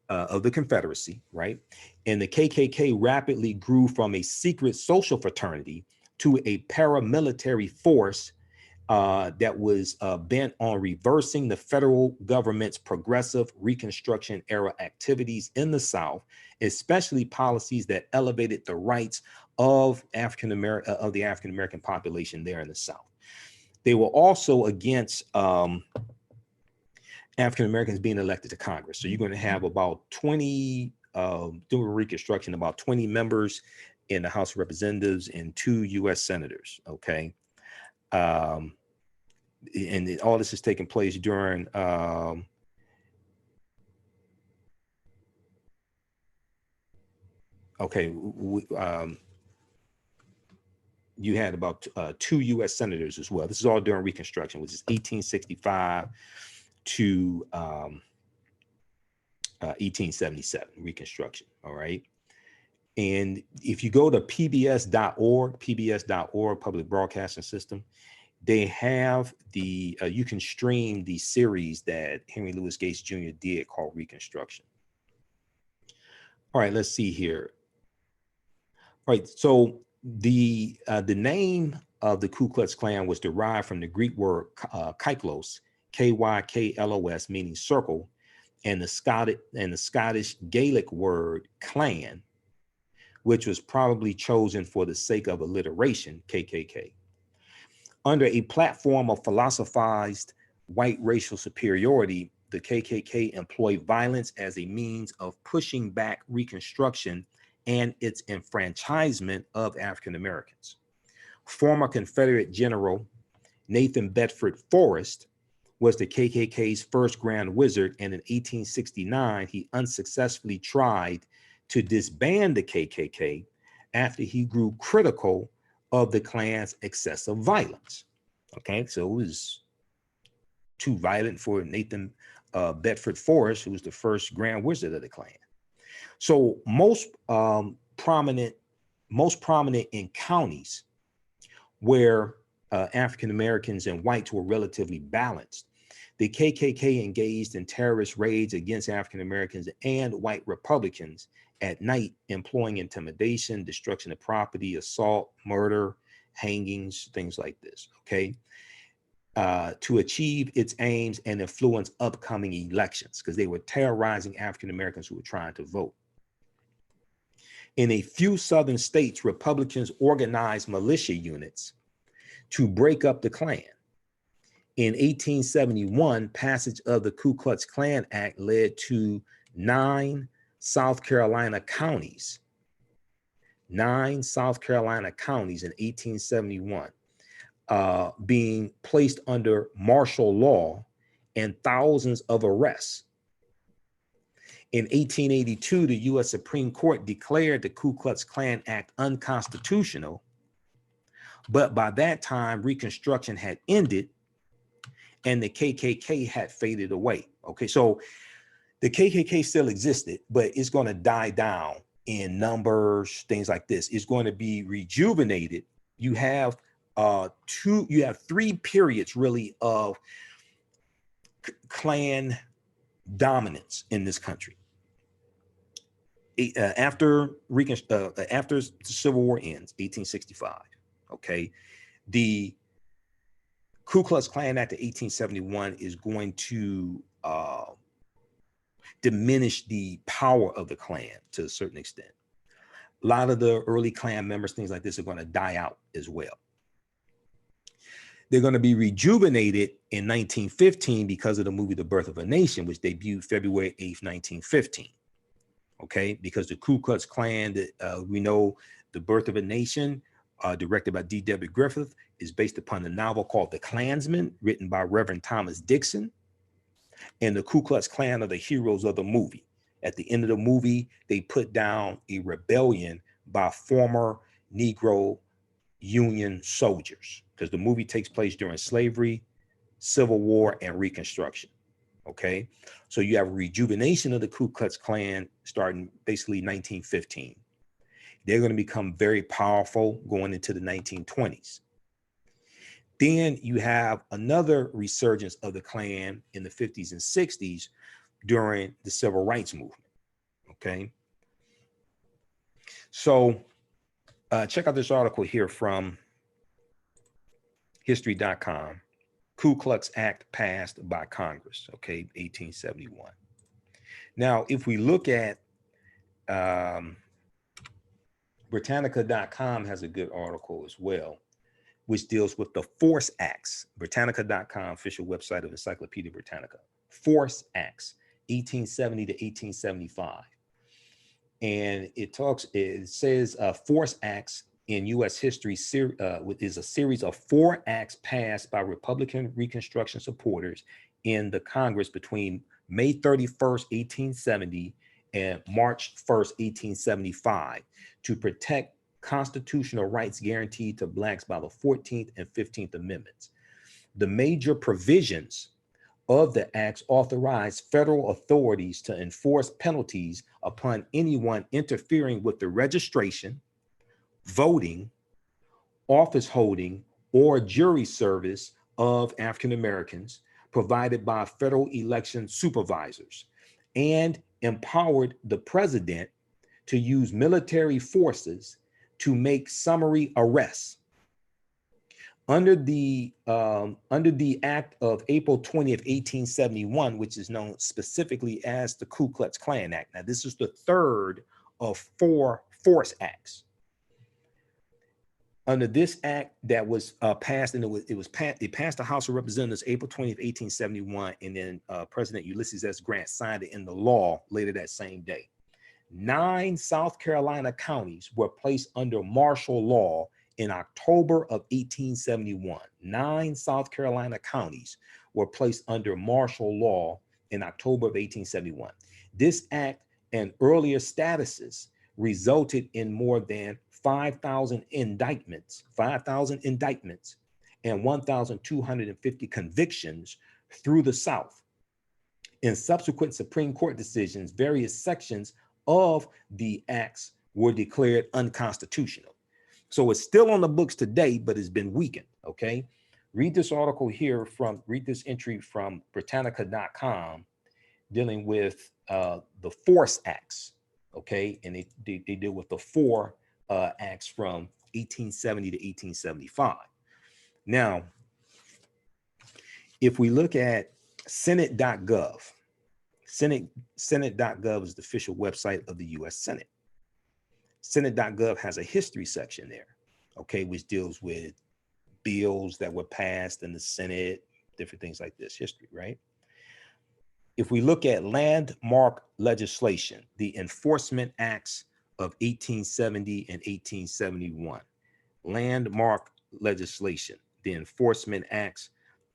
of the Confederacy, right? And the KKK rapidly grew from a secret social fraternity to a paramilitary force that was bent on reversing the federal government's progressive Reconstruction era activities in the South, especially policies that elevated the rights of the African American population there in the South. They were also against African Americans being elected to Congress. So you're going to have about 20, during Reconstruction, about 20 members in the House of Representatives and 2 U.S. senators. Okay. And all this is taking place during you had about 2 U.S. senators as well. This is all during Reconstruction, which is 1865 to 1877, Reconstruction. All right. And if you go to pbs.org, Public Broadcasting System, they have the, you can stream the series that Henry Louis Gates Jr. did called Reconstruction. All right, let's see here. All right, so the name of the Ku Klux Klan was derived from the Greek word kyklos, Kyklos, meaning circle, and the Scottish Gaelic word clan, which was probably chosen for the sake of alliteration, KKK. Under a platform of philosophized white racial superiority, the KKK employed violence as a means of pushing back Reconstruction and its enfranchisement of African Americans. Former Confederate General Nathan Bedford Forrest was the KKK's first Grand Wizard, and in 1869, he unsuccessfully tried to disband the KKK after he grew critical of the Klan's excessive violence. Okay, so it was too violent for Nathan Bedford Forrest, who was the first Grand Wizard of the Klan. So most prominent in counties where African Americans and whites were relatively balanced, the KKK engaged in terrorist raids against African Americans and white Republicans at night, employing intimidation, destruction of property, assault, murder, hangings, things like this, okay, to achieve its aims and influence upcoming elections, because they were terrorizing African Americans who were trying to vote. In a few southern states, Republicans organized militia units to break up the Klan. In 1871, passage of the Ku Klux Klan Act led to 9 South Carolina counties in 1871 being placed under martial law and thousands of arrests. In 1882, the U.S. Supreme Court declared the Ku Klux Klan Act unconstitutional, but by that time, Reconstruction had ended and the KKK had faded away. Okay, so the KKK still existed, but it's going to die down in numbers, things like this. It's going to be rejuvenated. You have 3 periods really of Klan dominance in this country. After the Civil War ends, 1865, okay, the Ku Klux Klan Act of 1871 is going to diminish the power of the Klan to a certain extent. A lot of the early Klan members, things like this, are going to die out as well. They're going to be rejuvenated in 1915 because of the movie The Birth of a Nation, which debuted February 8th, 1915. Okay, because the Ku Klux Klan, we know The Birth of a Nation, directed by D.W. Griffith, is based upon a novel called The Klansman, written by Reverend Thomas Dixon. And the Ku Klux Klan are the heroes of the movie. At the end of the movie, they put down a rebellion by former Negro Union soldiers, because the movie takes place during slavery, Civil War, and Reconstruction. Okay, so you have a rejuvenation of the Ku Klux Klan starting basically 1915. They're going to become very powerful going into the 1920s. Then you have another resurgence of the Klan in the 50s and 60s during the Civil Rights Movement. Okay, so check out this article here from history.com. Ku Klux Act passed by Congress, okay, 1871. Now, if we look at Britannica.com has a good article as well, which deals with the Force Acts. Britannica.com, official website of Encyclopedia Britannica. Force Acts, 1870 to 1875. And it says Force Acts in U.S. history is a series of 4 acts passed by Republican Reconstruction supporters in the Congress between May 31st, 1870 and March 1st, 1875 to protect constitutional rights guaranteed to Blacks by the 14th and 15th Amendments. The major provisions of the acts authorize federal authorities to enforce penalties upon anyone interfering with the registration, voting, office holding, or jury service of African Americans provided by federal election supervisors, and empowered the president to use military forces to make summary arrests. Under the Act of April 20th, 1871, which is known specifically as the Ku Klux Klan Act. Now, this is the third of 4 force acts. Under this act that was passed, and it passed the House of Representatives April 20th, 1871, and then President Ulysses S. Grant signed it into law later that same day. 9 South Carolina counties were placed under martial law in October of 1871. 9 South Carolina counties were placed under martial law in October of 1871. This act and earlier statuses resulted in more than 5,000 indictments and 1,250 convictions through the South. In subsequent Supreme Court decisions, various sections of the acts were declared unconstitutional. So it's still on the books today, but it's been weakened, okay? Read this entry from Britannica.com dealing with the force acts, okay? And they deal with the 4 acts from 1870 to 1875. Now, if we look at Senate.gov, Senate.gov is the official website of the US Senate. Senate.gov has a history section there, okay, which deals with bills that were passed in the Senate, different things like this, history, right? If we look at landmark legislation, the enforcement acts of 1870 and 1871, landmark legislation, the enforcement acts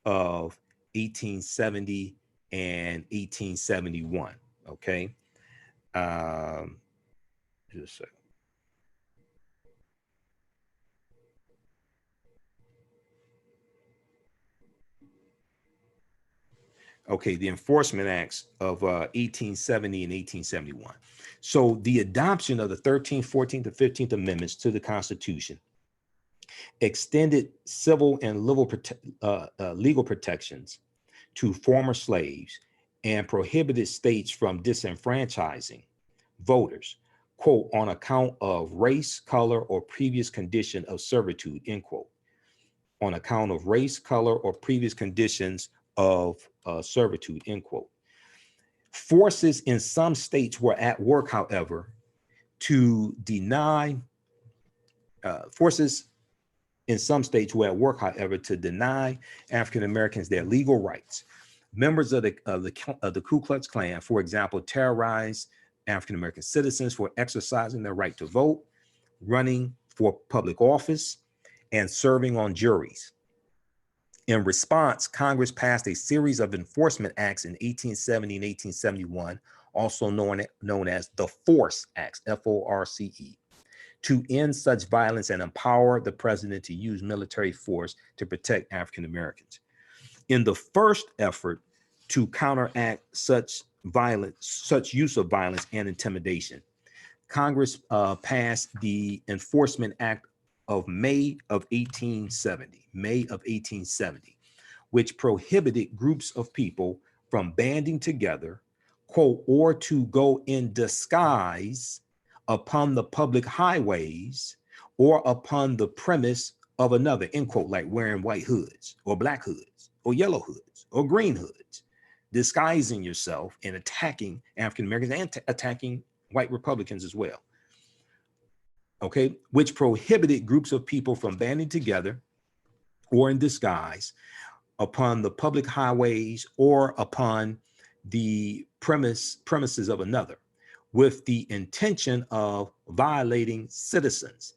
of 1870 and 1871, okay? Just a second. Okay, the enforcement acts of 1870 and 1871. So the adoption of the 13th, 14th, and 15th Amendments to the Constitution extended civil and legal protections to former slaves and prohibited states from disenfranchising voters, quote, on account of race, color, or previous condition of servitude, end quote. On account of race, color, or previous conditions of servitude, end quote. Forces in some states were at work, however, to deny African Americans their legal rights. Members of the Ku Klux Klan, for example, terrorized African American citizens for exercising their right to vote, running for public office, and serving on juries. In response, Congress passed a series of enforcement acts in 1870 and 1871, also known as the Force Acts, F-O-R-C-E, to end such violence and empower the president to use military force to protect African Americans. In the first effort to counteract such use of violence and intimidation, Congress passed the Enforcement Act of May of 1870, which prohibited groups of people from banding together, quote, or to go in disguise upon the public highways or upon the premise of another, end quote, like wearing white hoods or black hoods or yellow hoods or green hoods, disguising yourself and attacking African Americans and attacking white Republicans as well. Okay, which prohibited groups of people from banding together or in disguise upon the public highways or upon the premises of another, with the intention of violating citizens'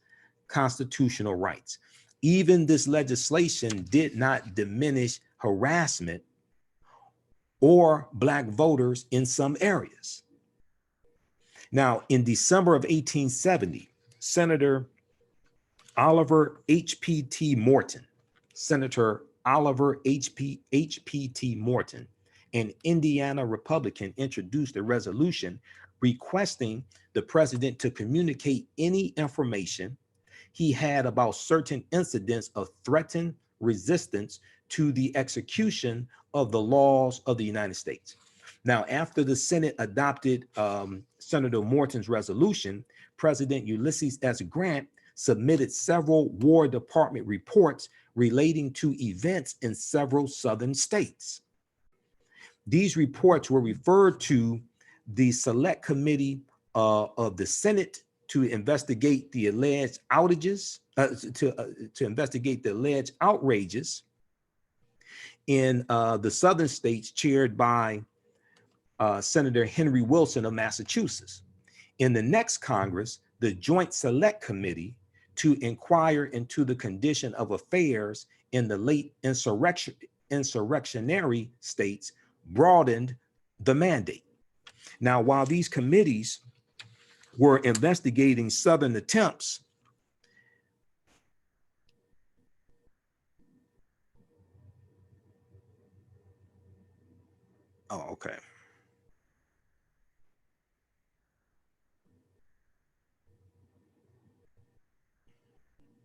constitutional rights. Even this legislation did not diminish harassment or Black voters in some areas. Now, in December of 1870, Senator Oliver H.P.T. Morton an Indiana Republican, introduced a resolution requesting the president to communicate any information he had about certain incidents of threatened resistance to the execution of the laws of the United States. Now, after the Senate adopted Senator Morton's resolution, President Ulysses S. Grant submitted several War Department reports relating to events in several southern states. These reports were referred to the Select Committee of the Senate to investigate the alleged outages, to investigate the alleged outrages in the southern states, chaired by Senator Henry Wilson of Massachusetts. In the next Congress, the Joint Select Committee to inquire into the condition of affairs in the late insurrectionary states broadened the mandate. Now, while these committees were investigating Southern attempts okay.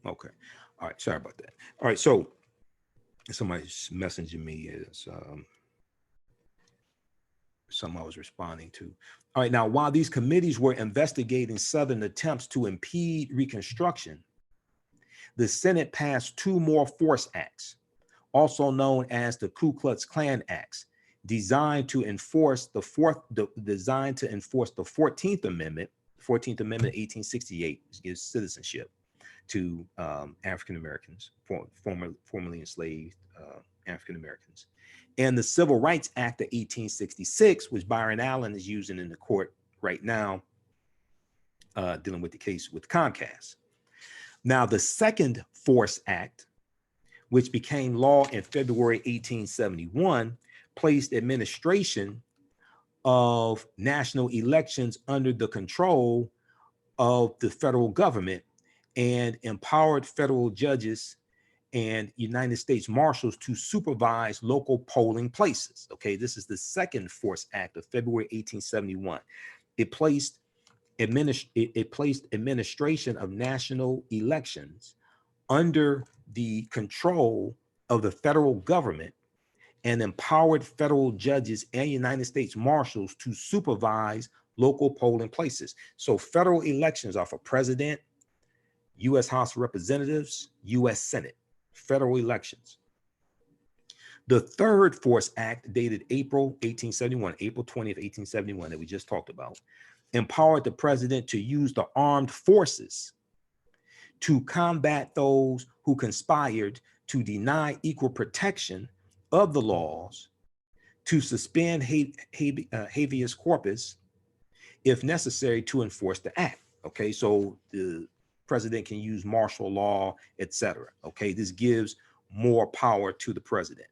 Okay. All right. Sorry about that. All right. So somebody's messaging me is something I was responding to. All right. Now, while these committees were investigating Southern attempts to impede Reconstruction, the Senate passed two more force acts, also known as the Ku Klux Klan Acts, designed to enforce the 14th Amendment, 1868, gives citizenship to African Americans, formerly enslaved African Americans, and the Civil Rights Act of 1866, which Byron Allen is using in the court right now, dealing with the case with Comcast. Now, the second Force Act, which became law in February 1871, placed administration of national elections under the control of the federal government and empowered federal judges and United States Marshals to supervise local polling places. Okay, this is the second Force Act of February 1871. It placed administration of national elections under the control of the federal government and empowered federal judges and United States Marshals to supervise local polling places. So federal elections are for president, U.S. House of Representatives, U.S. Senate, federal elections. The third Force Act, dated April 1871, April 20th, 1871, that we just talked about, empowered the president to use the armed forces to combat those who conspired to deny equal protection of the laws, to suspend habeas corpus if necessary to enforce the act. Okay, so the president can use martial law, etc. Okay, this gives more power to the president.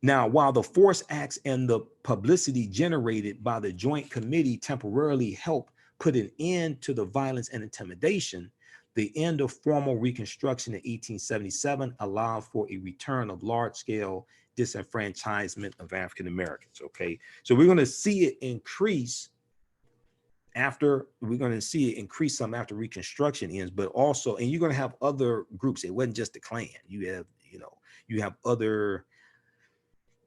Now, while the Force Acts and the publicity generated by the Joint Committee temporarily helped put an end to the violence and intimidation, the end of formal Reconstruction in 1877 allowed for a return of large-scale disenfranchisement of African Americans. Okay, so we're going to see it increase after, we're going to see it increase some after Reconstruction ends, but also, and you're going to have other groups. It wasn't just the Klan. You have, you have other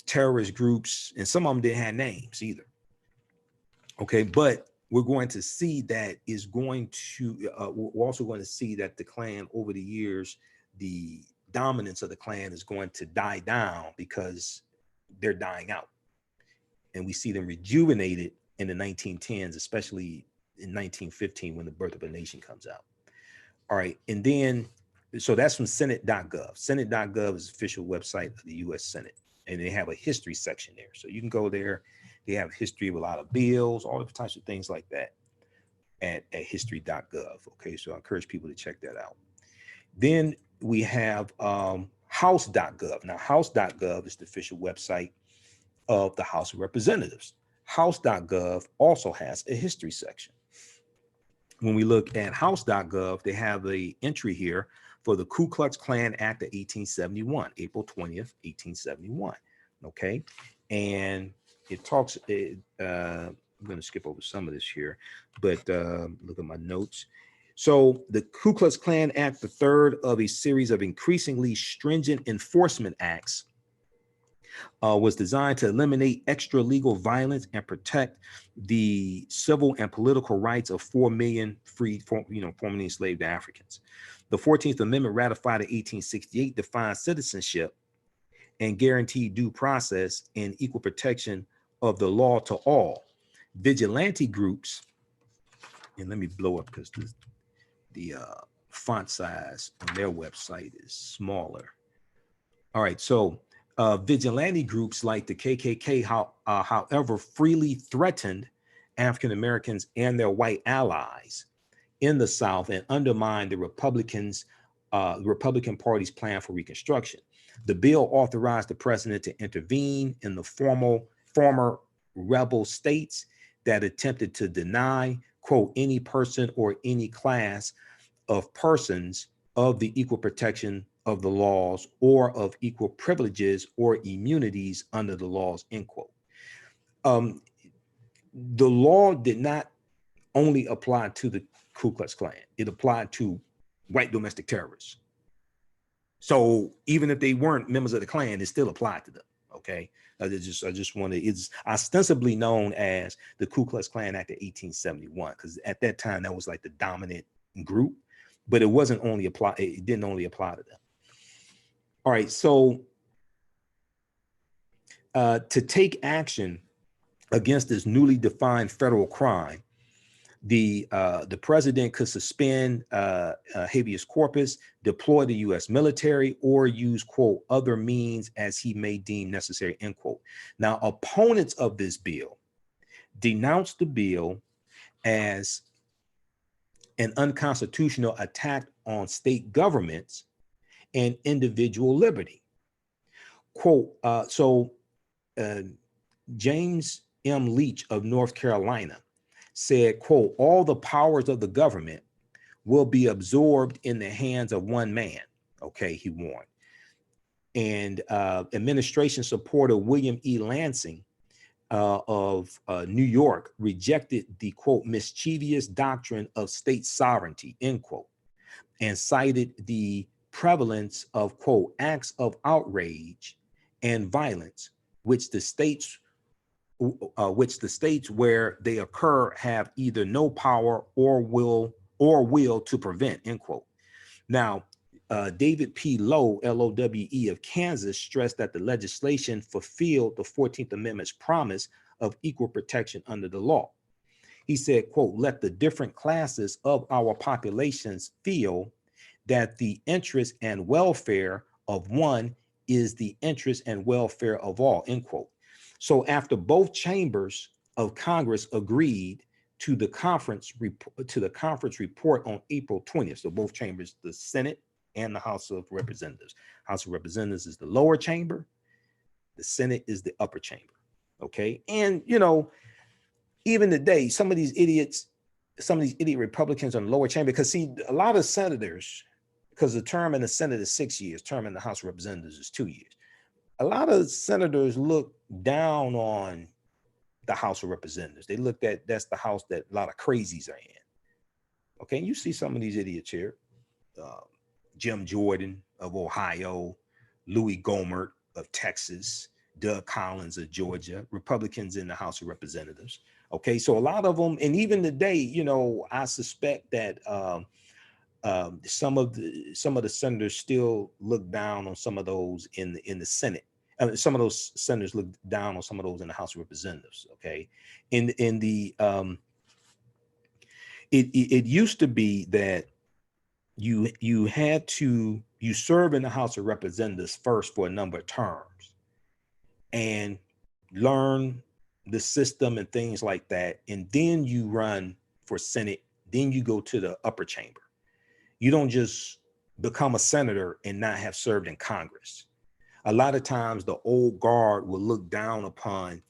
terrorist groups, and some of them didn't have names either. Okay, but we're going to see that is going to, we're also going to see that the Klan over the years, the dominance of the Klan is going to die down because they're dying out. And we see them rejuvenated in the 1910s, especially in 1915 when the Birth of a Nation comes out. All right, and then, so that's from Senate.gov. Senate.gov is the official website of the US Senate, and they have a history section there. So you can go there. They have history of a lot of bills, all the types of things like that at history.gov. Okay, so I encourage people to check that out. Then we have house.gov. Now, house.gov is the official website of the House of Representatives. House.gov also has a history section. When we look at house.gov, they have an entry here for the Ku Klux Klan Act of 1871, April 20th, 1871. Okay, and it talks. I'm going to skip over some of this here, but look at my notes. So the Ku Klux Klan Act, the third of a series of increasingly stringent enforcement acts, was designed to eliminate extra legal violence and protect the civil and political rights of 4 million formerly enslaved Africans. The 14th Amendment, ratified in 1868, defined citizenship and guaranteed due process and equal protection of the law to all. Vigilante groups, and let me blow up because the font size on their website is smaller. All right, so vigilante groups like the KKK, however, freely threatened African Americans and their white allies in the South and undermined the Republican Party's plan for Reconstruction. The bill authorized the president to intervene in the former rebel states that attempted to deny, quote, any person or any class of persons of the equal protection of the laws or of equal privileges or immunities under the laws, end quote. The law did not only apply to the Ku Klux Klan, it applied to white domestic terrorists. So even if they weren't members of the Klan, it still applied to them. Okay, I just want to. It's ostensibly known as the Ku Klux Klan Act of 1871 because at that time that was like the dominant group, but it wasn't only apply. It didn't only apply to them. All right, so to take action against this newly defined federal crime, the president could suspend habeas corpus, deploy the U.S. military, or use, quote, other means as he may deem necessary, end quote. Now, opponents of this bill denounced the bill as an unconstitutional attack on state governments and individual liberty. Quote, James M. Leach of North Carolina said, quote, all the powers of the government will be absorbed in the hands of one man. Okay, he warned. And administration supporter William E. Lansing of New York rejected the, quote, mischievous doctrine of state sovereignty, end quote, and cited the prevalence of, quote, acts of outrage and violence, which the states where they occur have either no power or will to prevent, end quote. Now, David P. Lowe, L-O-W-E of Kansas, stressed that the legislation fulfilled the 14th Amendment's promise of equal protection under the law. He said, quote, let the different classes of our populations feel that the interest and welfare of one is the interest and welfare of all, end quote. So after both chambers of Congress agreed to the conference report on April 20th, so both chambers, the Senate and the House of Representatives. House of Representatives is the lower chamber, the Senate is the upper chamber. Okay, and you know, even today, some of these idiot Republicans on the lower chamber, because see, a lot of senators, because the term in the Senate is 6 years, term in the House of Representatives is 2 years. A lot of senators look down on the House of Representatives. They looked at, that's the house that a lot of crazies are in. Okay, and you see some of these idiots here. Jim Jordan of Ohio, Louis Gohmert of Texas, Doug Collins of Georgia, Republicans in the House of Representatives. Okay, so a lot of them, and even today, you know, I suspect that some of the senators still look down on some of those in the Senate. Some of those senators look down on some of those in the House of Representatives. Okay, in the it used to be that you serve in the House of Representatives first for a number of terms and learn the system and things like that, and then you run for Senate, then you go to the upper chamber. You don't just become a senator and not have served in Congress. A lot of times the old guard will look down upon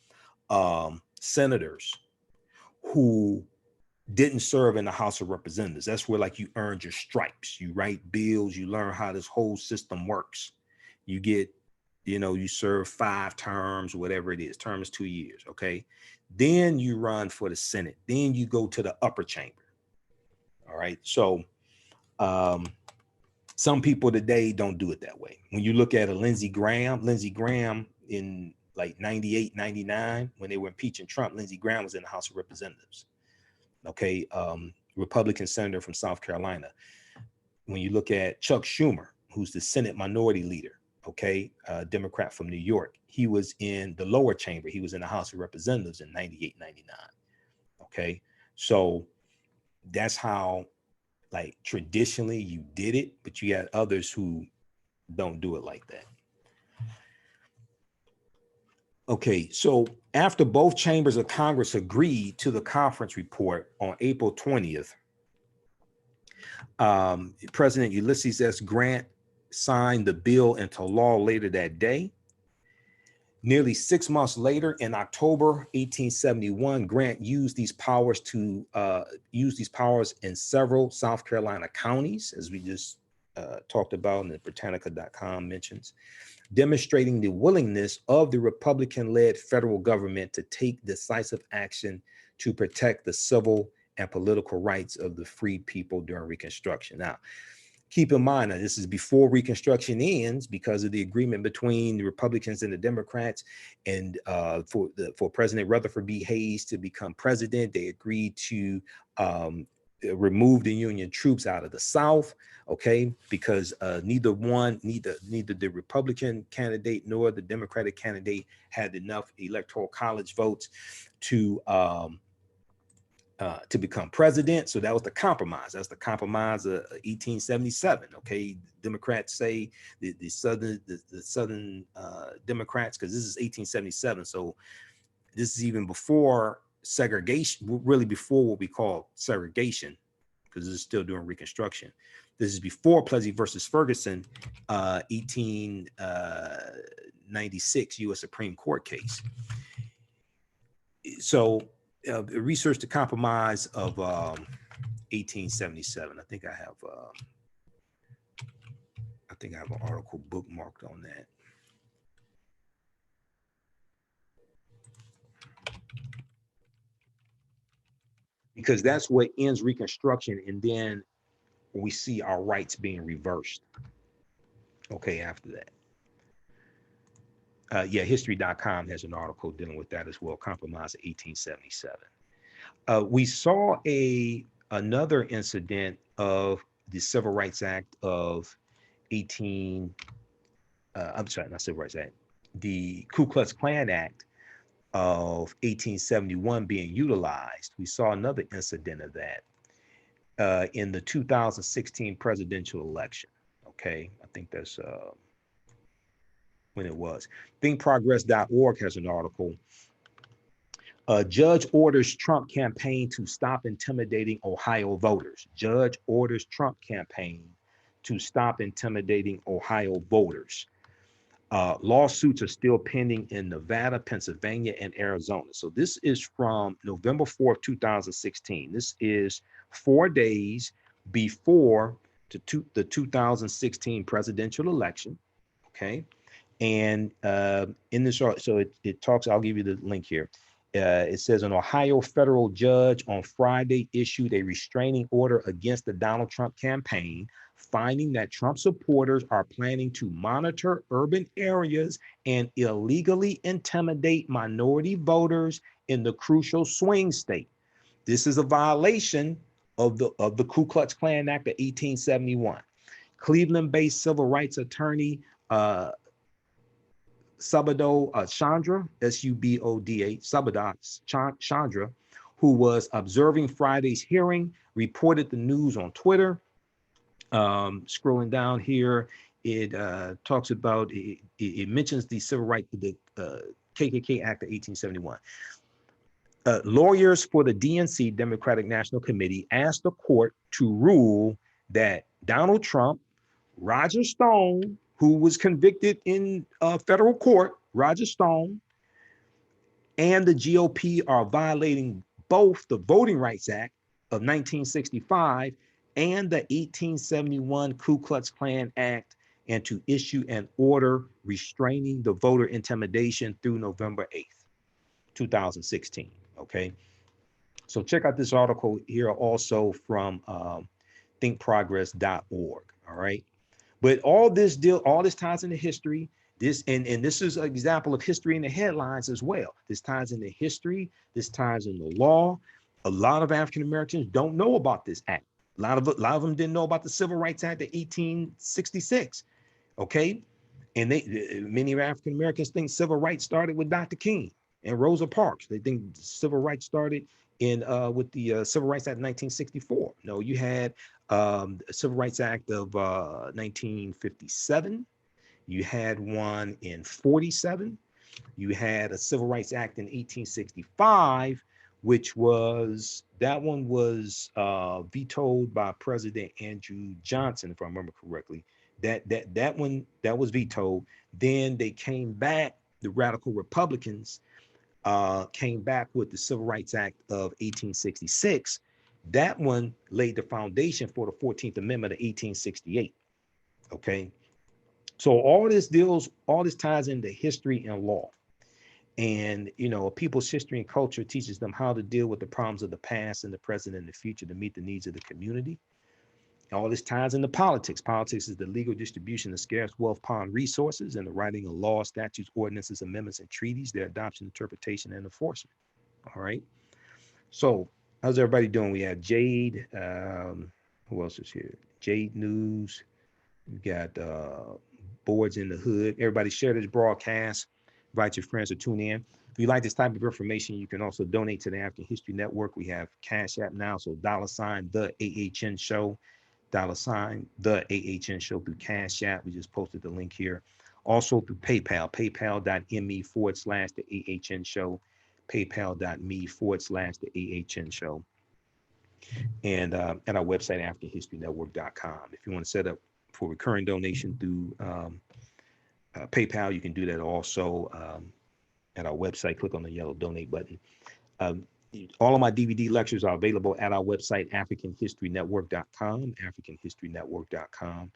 senators who didn't serve in the House of Representatives. That's where like you earned your stripes. You write bills, you learn how this whole system works. You get You know, you serve 5 terms, whatever it is. Term is 2 years, okay? Then you run for the Senate. Then you go to the upper chamber. All right. So some people today don't do it that way. When you look at a Lindsey Graham in like 98, 99, when they were impeaching Trump, Lindsey Graham was in the House of Representatives. Okay. Republican senator from South Carolina. When you look at Chuck Schumer, who's the Senate minority leader, okay, Democrat from New York, he was in the lower chamber. He was in the House of Representatives in 98, 99. Okay. So that's how, like, traditionally you did it, but you had others who don't do it like that. Okay, so after both chambers of Congress agreed to the conference report on April 20th, President Ulysses S. Grant signed the bill into law later that day. Nearly 6 months later, in October 1871, Grant used these powers in several South Carolina counties, as we just talked about, and the Britannica.com mentions, demonstrating the willingness of the Republican-led federal government to take decisive action to protect the civil and political rights of the free people during Reconstruction. Now, keep in mind that this is before Reconstruction ends, because of the agreement between the Republicans and the Democrats, and for President Rutherford B. Hayes to become president, they agreed to remove the Union troops out of the South. Okay, because neither the Republican candidate nor the Democratic candidate had enough electoral college votes to become president. So that was the compromise. That's the compromise of 1877. Okay, Democrats say the Southern Democrats, because this is 1877. So this is even before segregation, really before what we call segregation, because this is still during Reconstruction. This is before Plessy versus Ferguson, 1896 U.S. Supreme Court case. So research the compromise of 1877. I think I have an article bookmarked on that. Because that's what ends Reconstruction, and then we see our rights being reversed. Okay, after that. Yeah, history.com has an article dealing with that as well, compromise of 1877. We saw another incident of the Civil Rights Act of I'm sorry, not Civil Rights Act, the Ku Klux Klan Act of 1871 being utilized. We saw another incident of that in the 2016 presidential election. Okay, I think that's when it was. ThinkProgress.org has an article. Judge orders Trump campaign to stop intimidating Ohio voters. Judge orders Trump campaign to stop intimidating Ohio voters. Lawsuits are still pending in Nevada, Pennsylvania, and Arizona. So this is from November 4th, 2016. This is 4 days before the 2016 presidential election. Okay. And in this, so it talks, I'll give you the link here. It says an Ohio federal judge on Friday issued a restraining order against the Donald Trump campaign, finding that Trump supporters are planning to monitor urban areas and illegally intimidate minority voters in the crucial swing state. This is a violation of the Ku Klux Klan Act of 1871. Cleveland-based civil rights attorney Subodh Chandra, S-U-B-O-D-H, Subodh Chandra, who was observing Friday's hearing, reported the news on Twitter. Scrolling down here, it talks about, it mentions the civil rights, the KKK Act of 1871. Lawyers for the DNC, Democratic National Committee, asked the court to rule that Donald Trump, Roger Stone, who was convicted in federal court, Roger Stone, and the GOP are violating both the Voting Rights Act of 1965 and the 1871 Ku Klux Klan Act and to issue an order restraining the voter intimidation through November 8th, 2016. Okay. So check out this article here also from thinkprogress.org. All right. But all this ties into history. This is an example of history in the headlines as well. This ties into history. This ties into law. A lot of African Americans don't know about this act. A lot of them didn't know about the Civil Rights Act of 1866. Okay, and many African Americans think civil rights started with Dr. King and Rosa Parks. They think civil rights started with the Civil Rights Act of 1964. No, you had the Civil Rights Act of 1957. You had one in 47. You had a Civil Rights Act in 1865, which was vetoed by President Andrew Johnson, if I remember correctly. That one was vetoed. Then they came back. The radical Republicans came back with the Civil Rights Act of 1866. That one laid the foundation for the 14th Amendment of 1868. Okay. So all this ties into history and law. And, a people's history and culture teaches them how to deal with the problems of the past and the present and the future to meet the needs of the community. All this ties into politics. Politics is the legal distribution of scarce wealth upon resources and the writing of laws, statutes, ordinances, amendments, and treaties, their adoption, interpretation, and enforcement. All right. So how's everybody doing? We have Jade. Who else is here? Jade News. We got Boards in the Hood. Everybody share this broadcast. Invite your friends to tune in. If you like this type of information, you can also donate to the African History Network. We have Cash App now, so $ the AHN show, $ the AHN show through Cash App. We just posted the link here. Also through PayPal, paypal.me/the AHN show, paypal.me/the AHN show, and at our website, AfricanHistoryNetwork.com. If you want to set up for recurring donation through PayPal, you can do that also at our website. Click on the yellow donate button. All of my DVD lectures are available at our website, AfricanHistoryNetwork.com, AfricanHistoryNetwork.com.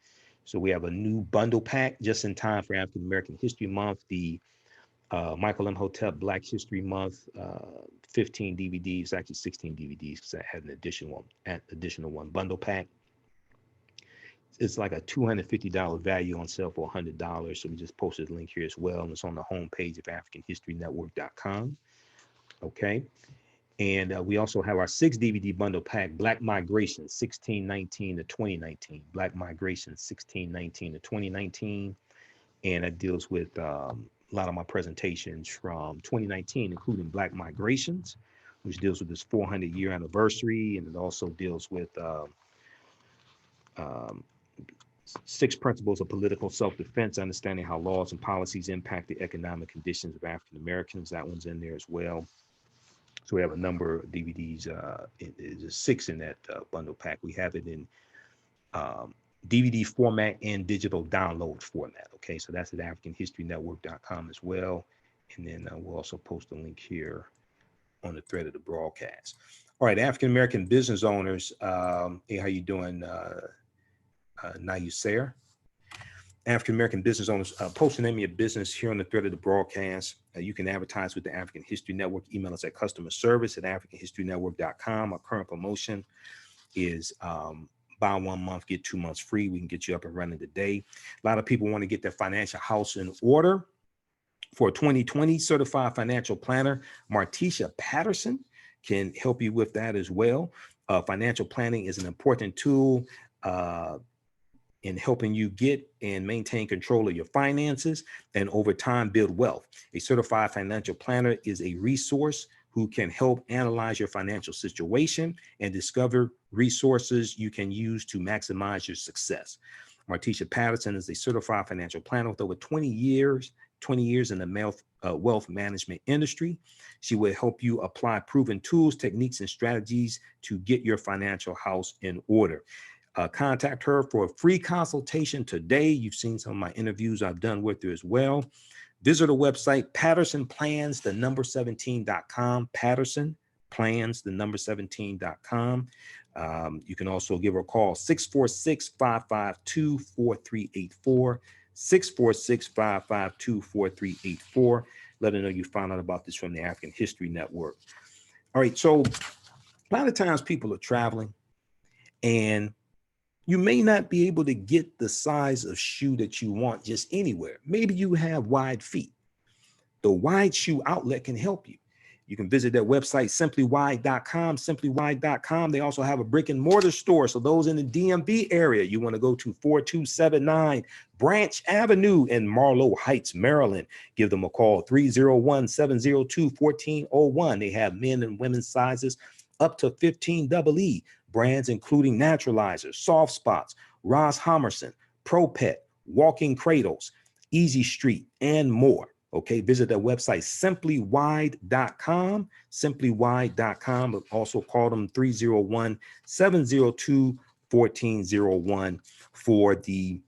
So we have a new bundle pack just in time for African American History Month, the Michael Imhotep Black History Month, 15 DVDs, actually 16 DVDs, because I had an additional one bundle pack. It's like a $250 value on sale for $100. So we just posted the link here as well. And it's on the homepage of AfricanHistoryNetwork.com. Okay. And we also have our 6 DVD bundle pack, Black Migration, 1619 to 2019. Black Migration, 1619 to 2019. And it deals with a lot of my presentations from 2019, including Black Migrations, which deals with this 400-year anniversary. And it also deals with 6 principles of political self-defense, understanding how laws and policies impact the economic conditions of African Americans. That one's in there as well. So we have a number of DVDs. There's 6 in that bundle pack. We have it in DVD format and digital download format. Okay, so that's at AfricanHistoryNetwork.com as well. And then we'll also post a link here on the thread of the broadcast. All right, African American business owners. Hey, how you doing? Nayuser. African American business owners, post the name of your business here on the thread of the broadcast. You can advertise with the African History Network. Email us at customerservice@AfricanHistoryNetwork.com. Our current promotion is buy 1 month, get 2 months free. We can get you up and running today. A lot of people want to get their financial house in order. For a 2020 certified financial planner, Martisha Patterson can help you with that as well. Financial planning is an important tool in helping you get and maintain control of your finances and over time build wealth. A certified financial planner is a resource who can help analyze your financial situation and discover resources you can use to maximize your success. Martisha Patterson is a certified financial planner with over 20 years in the wealth management industry. She will help you apply proven tools, techniques, and strategies to get your financial house in order. Contact her for a free consultation today. You've seen some of my interviews I've done with her as well. Visit the website, PattersonPlans17.com, PattersonPlans17.com. You can also give her a call, 646-552-4384, 646-552-4384. Let her know you found out about this from the African History Network. All right, so a lot of times people are traveling and you may not be able to get the size of shoe that you want just anywhere. Maybe you have wide feet. The Wide Shoe Outlet can help you. You can visit their website, simplywide.com, simplywide.com. They also have a brick and mortar store. So those in the DMV area, you want to go to 4279 Branch Avenue in Marlow Heights, Maryland. Give them a call, 301-702-1401. They have men and women's sizes up to 15 EE. Brands including Naturalizers, Soft Spots, Ross Homerson, Pro Pet, Walking Cradles, Easy Street, and more. Okay, visit their website, simplywide.com, simplywide.com, but also call them 301-702-1401 for the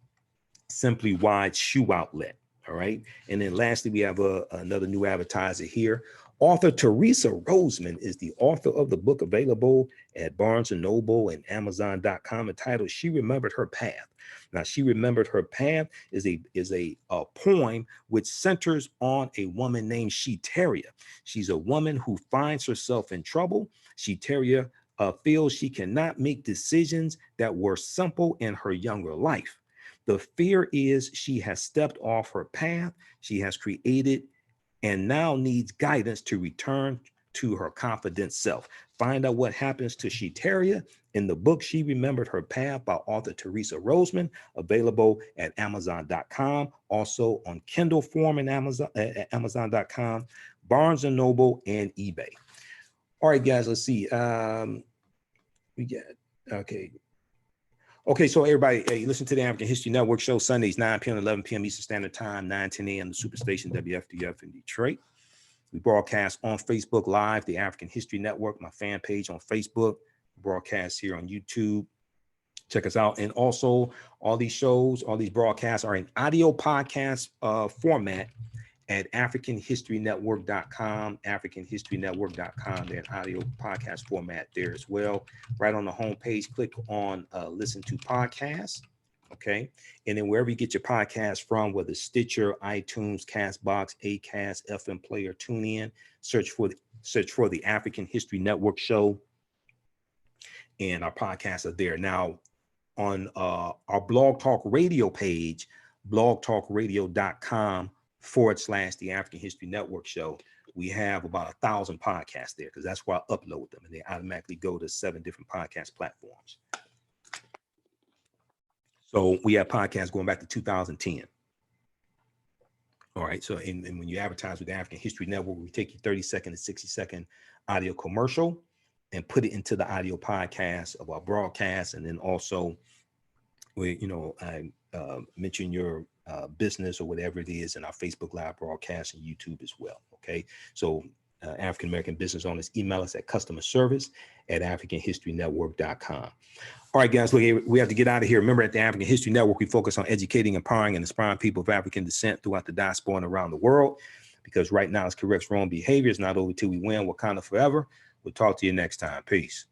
Simply Wide Shoe Outlet. All right. And then lastly, we have another new advertiser here. Author Teresa Roseman is the author of the book available at Barnes & Noble and Amazon.com entitled She Remembered Her Path. Now, She Remembered Her Path is a poem which centers on a woman named Sheteria. She's a woman who finds herself in trouble. Sheteria feels she cannot make decisions that were simple in her younger life. The fear is she has stepped off her path. She has created and now needs guidance to return to her confident self. Find out what happens to Sheteria in the book She Remembered Her Path by author Teresa Roseman, available at Amazon.com, also on Kindle form in Amazon.com, Barnes & Noble, and eBay. All right, guys, let's see. We got, okay. Okay, so everybody, hey, listen to the African History Network show Sundays, 9 p.m. to 11 p.m. Eastern Standard Time, 9-10 a.m. the Superstation WFDF in Detroit. We broadcast on Facebook Live, the African History Network, my fan page on Facebook. Broadcast here on YouTube. Check us out. And also, all these shows, all these broadcasts are in audio podcast format at AfricanHistoryNetwork.com, AfricanHistoryNetwork.com. They're in audio podcast format there as well. Right on the homepage, click on Listen to Podcasts. Okay. And then wherever you get your podcast from, whether Stitcher, iTunes, Castbox, Acast, FM Player, TuneIn, search for the African History Network show. And our podcasts are there. Now, on our Blog Talk Radio page, blogtalkradio.com/the African History Network show, we have about 1,000 podcasts there because that's where I upload them and they automatically go to 7 different podcast platforms. So we have podcasts going back to 2010. All right. So and when you advertise with the African History Network, we take your 30-second to 60-second audio commercial and put it into the audio podcast of our broadcast. And then also, we, I mention your business or whatever it is in our Facebook Live broadcast and YouTube as well. Okay. So African-American business owners, email us at customerservice@AfricanHistoryNetwork.com. All right, guys, look, we have to get out of here. Remember, at the African History Network, we focus on educating, empowering, and inspiring people of African descent throughout the diaspora and around the world, because right now it's corrects wrong behavior. It's not over till we win. Wakanda forever. We'll talk to you next time. Peace.